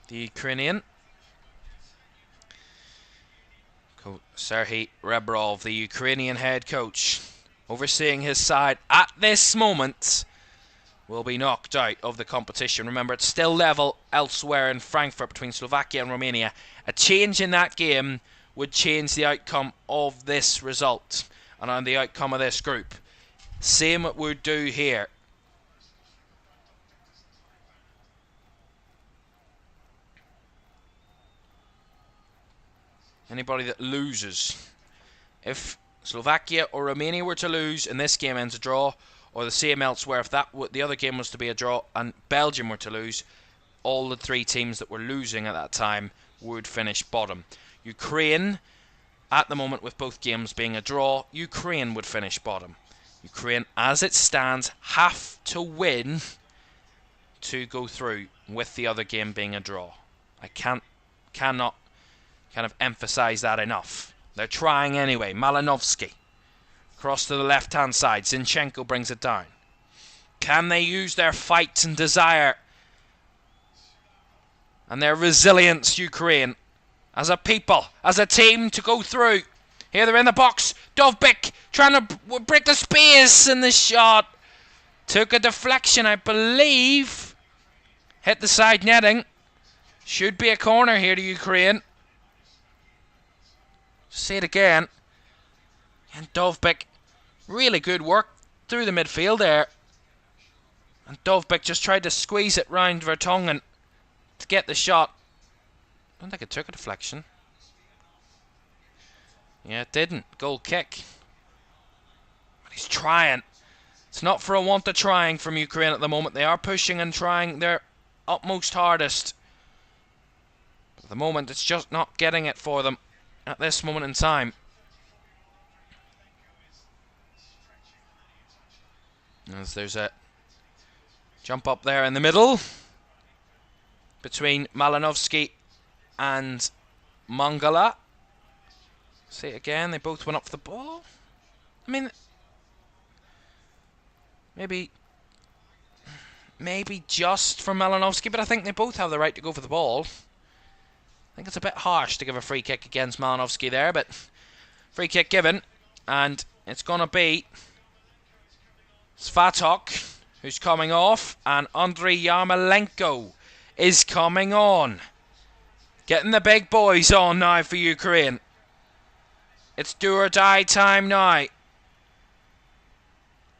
The Ukrainian. Serhiy Rebrov, the Ukrainian head coach, overseeing his side at this moment, will be knocked out of the competition. Remember, it's still level elsewhere in Frankfurt between Slovakia and Romania. A change in that game would change the outcome of this result and on the outcome of this group. Same it would do here. Anybody that loses, if Slovakia or Romania were to lose and this game ends a draw, or the same elsewhere, if the other game was to be a draw and Belgium were to lose, all the 3 teams that were losing at that time would finish bottom. Ukraine, at the moment with both games being a draw, Ukraine would finish bottom. Ukraine, as it stands, have to win to go through, with the other game being a draw. I cannot kind of emphasize that enough. They're trying anyway. Malinovsky cross to the left hand side. Zinchenko brings it down. Can they use their fight and desire and their resilience, Ukraine, as a people, as a team, to go through? Here they're in the box. Dovbyk trying to break the space, and the shot took a deflection, I believe. Hit the side netting. Should be a corner here to Ukraine. Say it again. And Dovbyk, really good work through the midfield there. And Dovbyk just tried to squeeze it round Vertonghen to get the shot. I don't think it took a deflection. Yeah, it didn't. Goal kick. But he's trying. It's not for a want of trying from Ukraine at the moment. They are pushing and trying their utmost hardest. But at the moment, it's just not getting it for them at this moment in time. As there's a jump up there in the middle between Malinovsky and Mangala. See it again, they both went up for the ball. I mean, maybe just for Malinovsky, but I think they both have the right to go for the ball. I think it's a bit harsh to give a free kick against Malinovsky there, but free kick given, and it's going to be Svatok who's coming off, and Andrei Yarmolenko is coming on. Getting the big boys on now for Ukraine. It's do or die time now.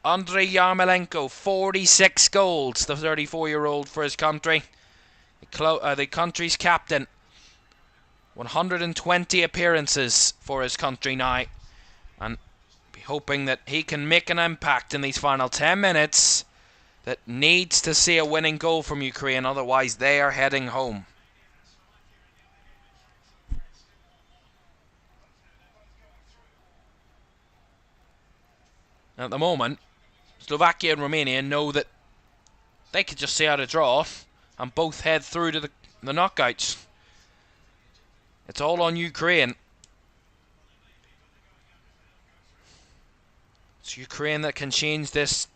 Andrei Yarmolenko, 46 goals, the 34-year-old for his country. The country's captain. 120 appearances for his country now. And be hoping that he can make an impact in these final 10 minutes. That needs to see a winning goal from Ukraine, otherwise they are heading home. At the moment, Slovakia and Romania know that they could just see out a draw and both head through to the knockouts. It's all on Ukraine. It's Ukraine that can change this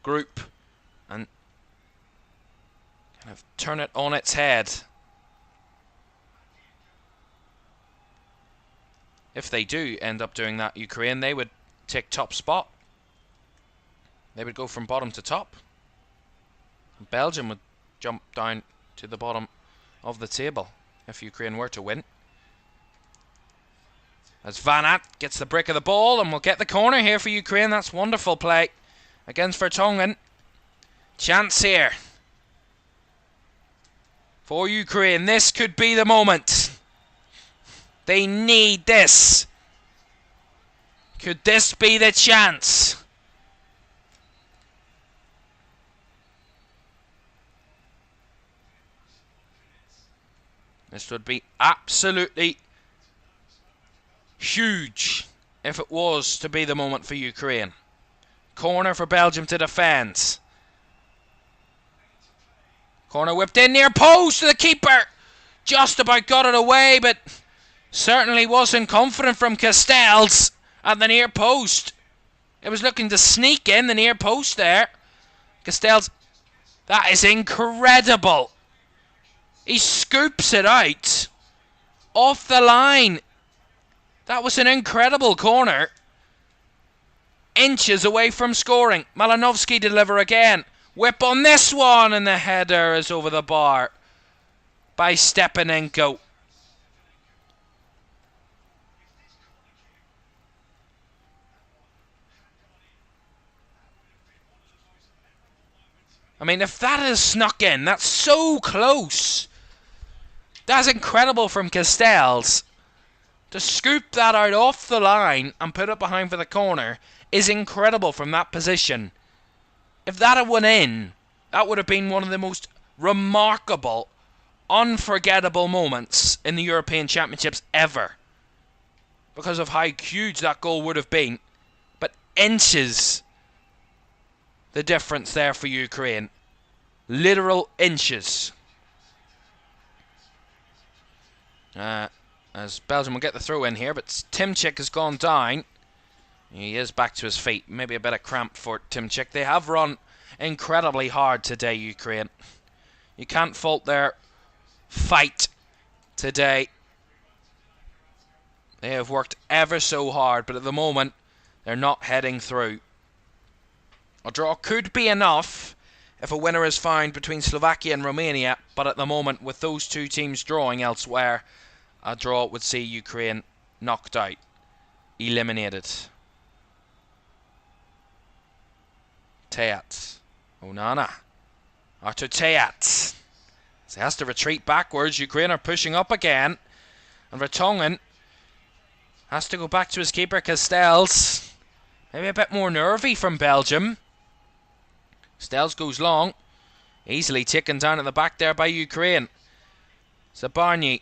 group and kind of turn it on its head. If they do end up doing that, Ukraine, they would take top spot. They would go from bottom to top. Belgium would jump down to the bottom of the table if Ukraine were to win. As Van Aert gets the break of the ball and will get the corner here for Ukraine. That's wonderful play against Vertonghen. Chance here for Ukraine. This could be the moment. They need this. Could this be the chance? This would be absolutely huge if it was to be the moment for Ukraine. Corner for Belgium to defend. Corner whipped in near post to the keeper. Just about got it away, but certainly wasn't confident from Castells at the near post. It was looking to sneak in the near post there. Castells, that is incredible. He scoops it out off the line. That was an incredible corner. Inches away from scoring. Malinovsky deliver again. Whip on this one, and the header is over the bar by Stepanenko. I mean, if that is snuck in, that's so close. That's incredible from Castells. To scoop that out off the line and put it behind for the corner is incredible from that position. If that had went in, that would have been one of the most remarkable, unforgettable moments in the European Championships ever. Because of how huge that goal would have been. But inches the difference there for Ukraine. Literal inches. As Belgium will get the throw in here, but Timchik has gone down. He is back to his feet. Maybe a bit of cramp for Timchik. They have run incredibly hard today, Ukraine. You can't fault their fight today. They have worked ever so hard, but at the moment, they're not heading through. A draw could be enough if a winner is found between Slovakia and Romania, but at the moment, with those two teams drawing elsewhere, a draw would see Ukraine knocked out, eliminated. Teat, Onana, Artur Teat. He has to retreat backwards. Ukraine are pushing up again, and Vertonghen has to go back to his keeper, Castells. Maybe a bit more nervy from Belgium. Castells goes long, easily taken down at the back there by Ukraine. Zabarny,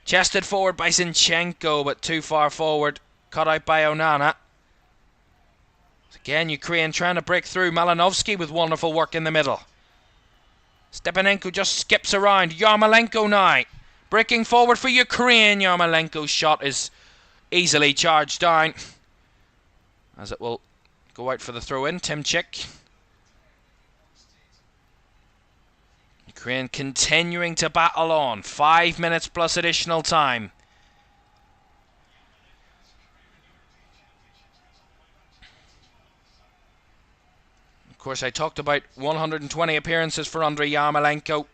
chested forward by Zinchenko, but too far forward, cut out by Onana. Again, Ukraine trying to break through. Malinovsky with wonderful work in the middle. Stepanenko just skips around. Yarmolenko now, breaking forward for Ukraine. Yarmolenko's shot is easily charged down, as it will go out for the throw-in. Timchik. Ukraine continuing to battle on. 5 minutes plus additional time. Of course, I talked about 120 appearances for Andrei Yarmolenko.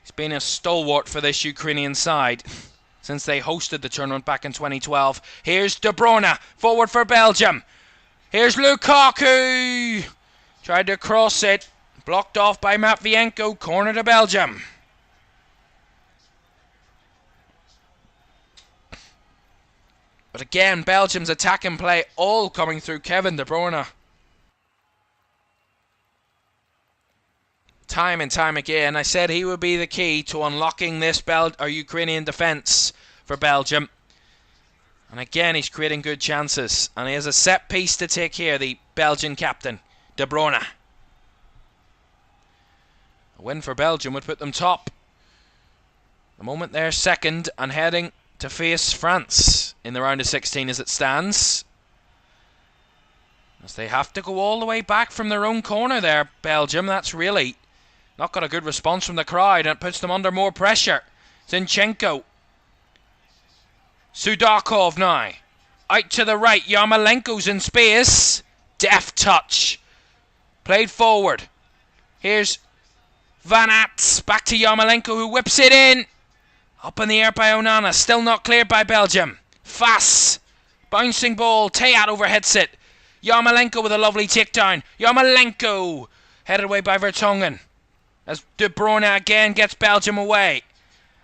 He's been a stalwart for this Ukrainian side since they hosted the tournament back in 2012. Here's De Bruyne, forward for Belgium. Here's Lukaku. Tried to cross it. Blocked off by Matvienko. Corner to Belgium. But again, Belgium's attack and play all coming through Kevin De Bruyne. Time and time again, I said he would be the key to unlocking this Ukrainian defence for Belgium. And again, he's creating good chances. And he has a set piece to take here. The Belgian captain, De Bruyne. A win for Belgium would put them top. The moment they're second and heading to face France in the round of 16 as it stands. As they have to go all the way back from their own corner there, Belgium. That's really not got a good response from the crowd, and it puts them under more pressure. Zinchenko. Sudakov now. Out to the right. Yarmolenko's in space. Deft touch. Played forward. Here's Van Aert. Back to Yarmolenko, who whips it in. Up in the air by Onana. Still not cleared by Belgium. Fass. Bouncing ball. Teat overhits it. Yarmolenko with a lovely takedown. Yarmolenko. Headed away by Vertonghen. As De Bruyne again gets Belgium away.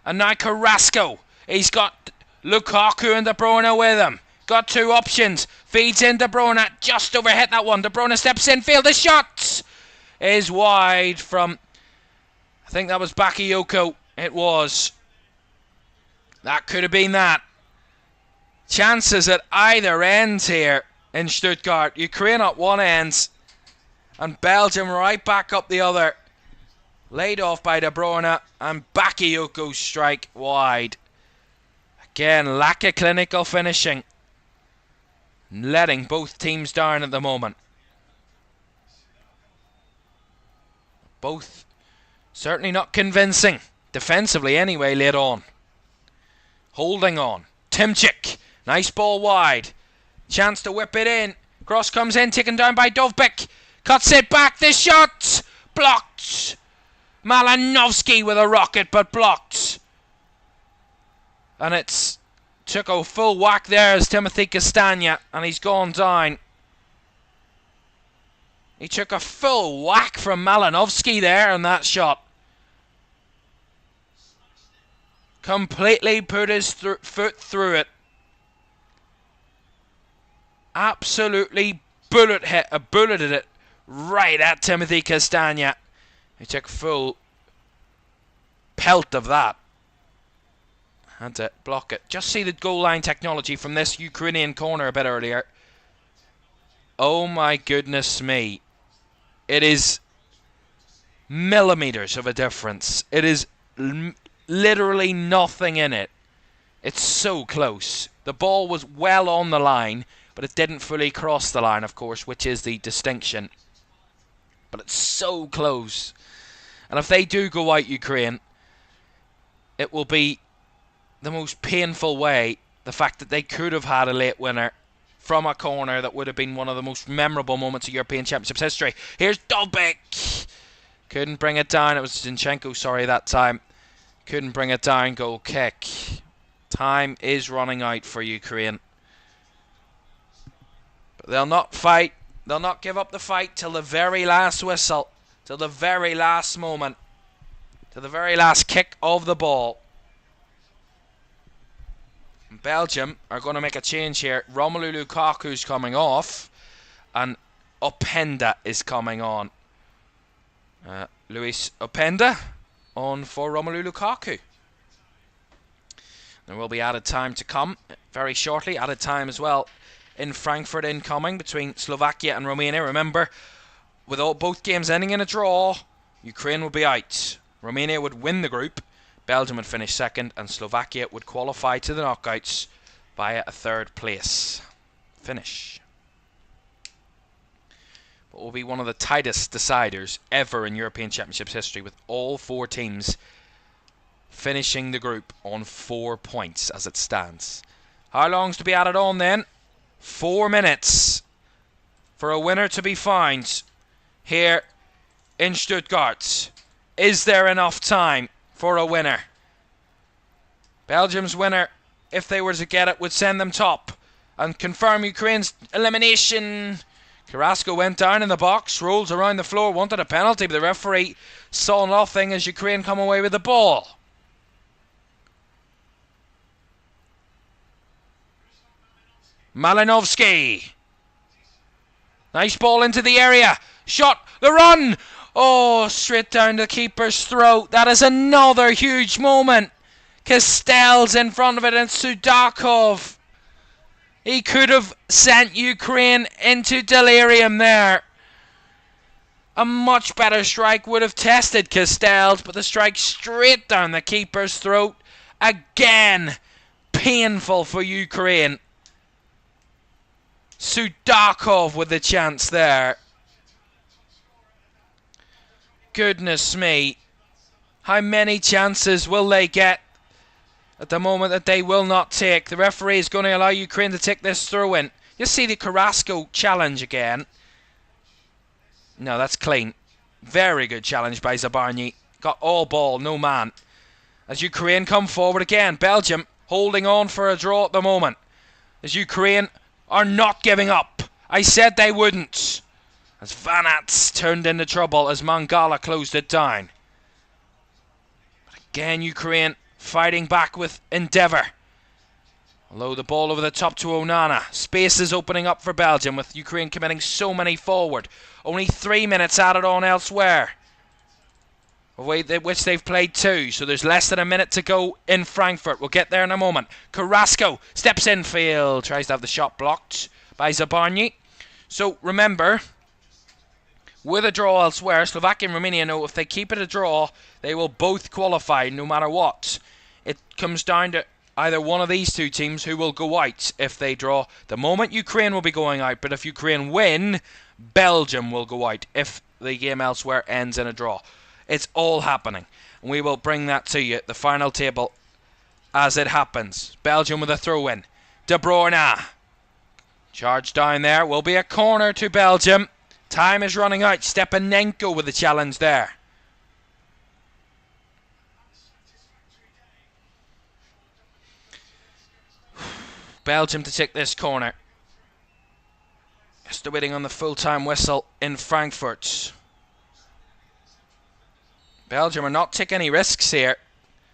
And now Carrasco. He's got Lukaku and De Bruyne with him. Got two options. Feeds in De Bruyne. Just overhit that one. De Bruyne steps in field. The shot is wide from... I think that was Bakayoko. It was. That could have been that. Chances at either end here in Stuttgart. Ukraine at one end. And Belgium right back up the other. Laid off by De Bruyne. And Bakayoko's strike wide. Again, lack of clinical finishing. Letting both teams down at the moment. Both certainly not convincing. Defensively anyway, late on. Holding on. Timchik. Nice ball wide. Chance to whip it in. Cross comes in, taken down by Dovbyk. Cuts it back. The shot! Blocked. Malinovsky with a rocket, but blocked. And it's took a full whack there as Timothy Castagna, and he's gone down. He took a full whack from Malinovsky there in that shot. Completely put his foot through it. Absolutely bulleted it right at Timothy Castagna. He took full pelt of that. Had to block it. Just see the goal line technology from this Ukrainian corner a bit earlier. Oh my goodness me. It is millimeters of a difference. It is literally nothing in it. It's so close. The ball was well on the line, but it didn't fully cross the line, of course, which is the distinction. But it's so close. And if they do go out, Ukraine, it will be the most painful way. The fact that they could have had a late winner from a corner that would have been one of the most memorable moments of European Championships history. Here's Dovbyk. Couldn't bring it down. It was Zinchenko, sorry, that time. Couldn't bring it down. Goal kick. Time is running out for Ukraine. But they'll not fight. They'll not give up the fight till the very last whistle. Till the very last moment. Till the very last kick of the ball. Belgium are going to make a change here. Romelu Lukaku's coming off. And Openda is coming on. Luis Openda on for Romelu Lukaku. There will be added time to come very shortly. Added time as well in Frankfurt incoming between Slovakia and Romania. Remember, with both games ending in a draw, Ukraine will be out. Romania would win the group. Belgium would finish second, and Slovakia would qualify to the knockouts via a third place finish. But will be one of the tightest deciders ever in European Championships history, with all four teams finishing the group on 4 points as it stands. How long's to be added on then? 4 minutes for a winner to be found here in Stuttgart. Is there enough time for a winner? Belgium's winner, if they were to get it, would send them top and confirm Ukraine's elimination. Carrasco went down in the box, rolls around the floor, wanted a penalty, but the referee saw nothing as Ukraine come away with the ball. Malinovsky. Nice ball into the area. Shot. The run. Oh, straight down the keeper's throat. That is another huge moment. Castell's in front of it and Sudakov He could have sent Ukraine into delirium there. A much better strike would have tested Castells, but the strike straight down the keeper's throat. Again, painful for Ukraine. Sudakov with the chance there. Goodness me. How many chances will they get at the moment that they will not take? The referee is going to allow Ukraine to take this throw in. You see the Carrasco challenge again. No, that's clean. Very good challenge by Zabarny. Got all ball, no man. As Ukraine come forward again. Belgium holding on for a draw at the moment. As Ukraine are not giving up. I said they wouldn't. As Van Aerts turned into trouble as Mangala closed it down. But again, Ukraine fighting back with endeavour. Although the ball over the top to Onana. Space is opening up for Belgium with Ukraine committing so many forward. Only 3 minutes added on elsewhere, which they've played 2. So there's less than a minute to go in Frankfurt. We'll get there in a moment. Carrasco steps infield. Tries to have the shot blocked by Zabarny. So remember, with a draw elsewhere, Slovakia and Romania know if they keep it a draw, they will both qualify no matter what. It comes down to either one of these two teams who will go out if they draw. The moment Ukraine will be going out, but if Ukraine win, Belgium will go out if the game elsewhere ends in a draw. It's all happening. And we will bring that to you, the final table, as it happens. Belgium with a throw-in. De Bruyne. Charge down there. Will be a corner to Belgium. Time is running out. Stepanenko with the challenge there. Belgium to take this corner. Just waiting on the full-time whistle in Frankfurt. Belgium are not taking any risks here.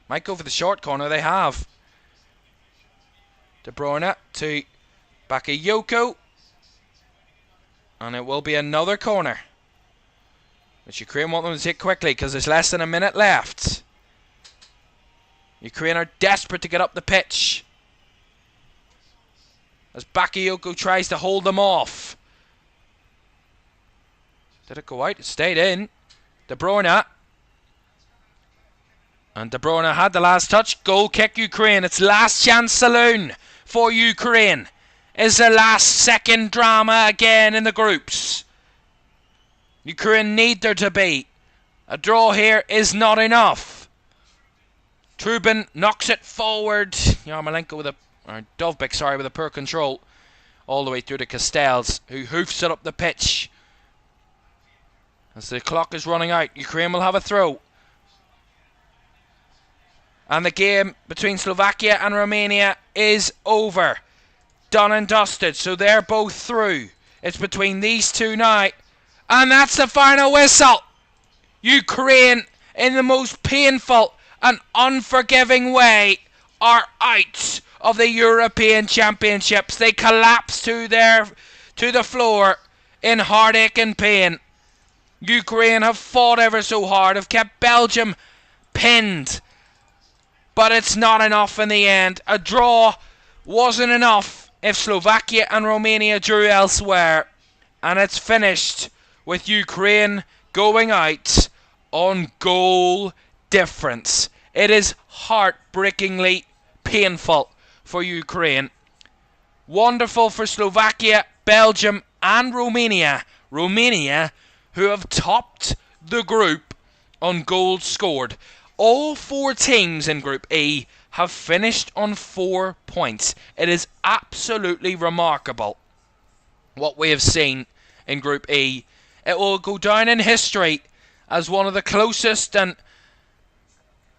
Might go for the short corner. They have. De Bruyne to Bakayoko. And it will be another corner, which Ukraine want them to take quickly because there's less than a minute left. Ukraine are desperate to get up the pitch as Bakayoko tries to hold them off. Did it go out? It stayed in. De Bruyne. And De Bruyne had the last touch. Goal kick Ukraine. It's last chance saloon for Ukraine. Is their last second drama again in the groups. Ukraine need there to be. A draw here is not enough. Trubin knocks it forward. Yarmolenko with a... Or Dovbyk, sorry, with a poor control. All the way through to Castells, who hoofs it up the pitch. As the clock is running out, Ukraine will have a throw. And the game between Slovakia and Romania is over. Done and dusted, so they're both through. It's between these two now. And that's the final whistle. Ukraine, in the most painful and unforgiving way, are out of the European Championships. They collapse to the floor in heartache and pain. Ukraine have fought ever so hard, have kept Belgium pinned. But it's not enough in the end. A draw wasn't enough if Slovakia and Romania drew elsewhere. And it's finished with Ukraine going out on goal difference. It is heartbreakingly painful for Ukraine. Wonderful for Slovakia, Belgium and Romania. Romania, who have topped the group on goals scored. All 4 teams in Group E have finished on 4 points. It is absolutely remarkable what we have seen in Group E. It will go down in history as one of the closest and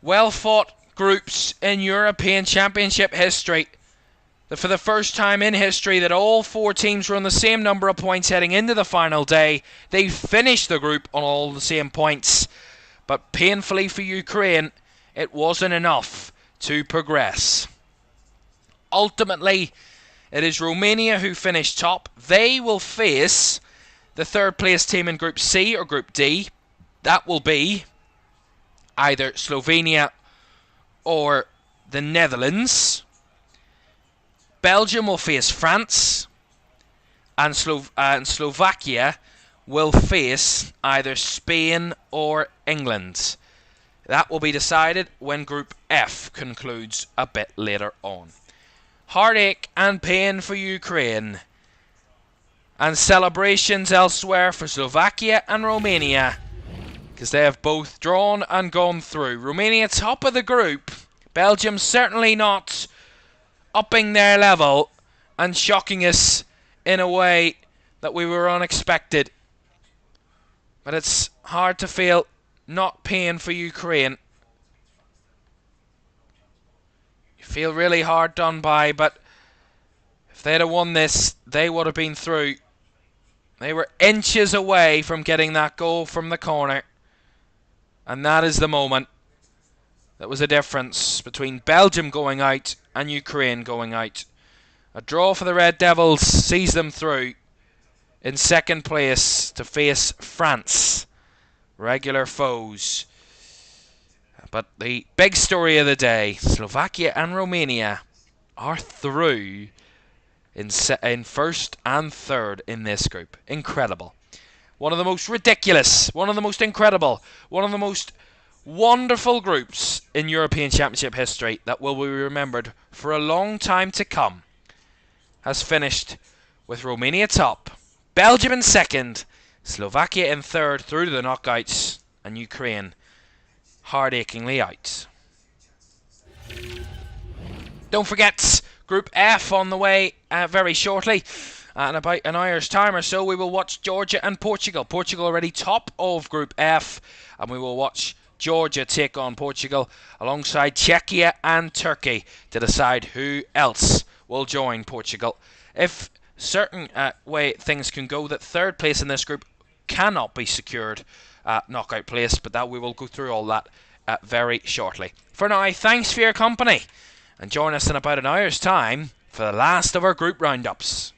well-fought groups in European Championship history. For the first time in history that all 4 teams were on the same number of points heading into the final day. They finished the group on all the same points. But painfully for Ukraine, it wasn't enough to progress. Ultimately, it is Romania who finished top. They will face the third place team in Group C or Group D. That will be either Slovenia or the Netherlands. Belgium will face France, and Slovakia will face either Spain or England. That will be decided when Group F concludes a bit later on. Heartache and pain for Ukraine, and celebrations elsewhere for Slovakia and Romania, because they have both drawn and gone through. Romania top of the group. Belgium certainly not upping their level and shocking us in a way that we were unexpected. But it's hard to feel not pain for Ukraine. You feel really hard done by, but if they'd have won this, they would have been through. They were inches away from getting that goal from the corner. And that is the moment that was the difference between Belgium going out and Ukraine going out. A draw for the Red Devils sees them through in second place to face France, regular foes. But the big story of the day, Slovakia and Romania are through in first and third in this group. Incredible. One of the most ridiculous, one of the most incredible, one of the most wonderful groups in European Championship history that will be remembered for a long time to come has finished with Romania top, Belgium in second, Slovakia in third through to the knockouts, and Ukraine heart-achingly out. Don't forget, Group F on the way very shortly. In about an hour's time or so, we will watch Georgia and Portugal. Portugal already top of Group F, and we will watch Georgia take on Portugal alongside Czechia and Turkey to decide who else will join Portugal. If certain way things can go, that third place in this group cannot be secured knockout place, but that we will go through all that very shortly. For now, thanks for your company, and join us in about an hour's time for the last of our group roundups.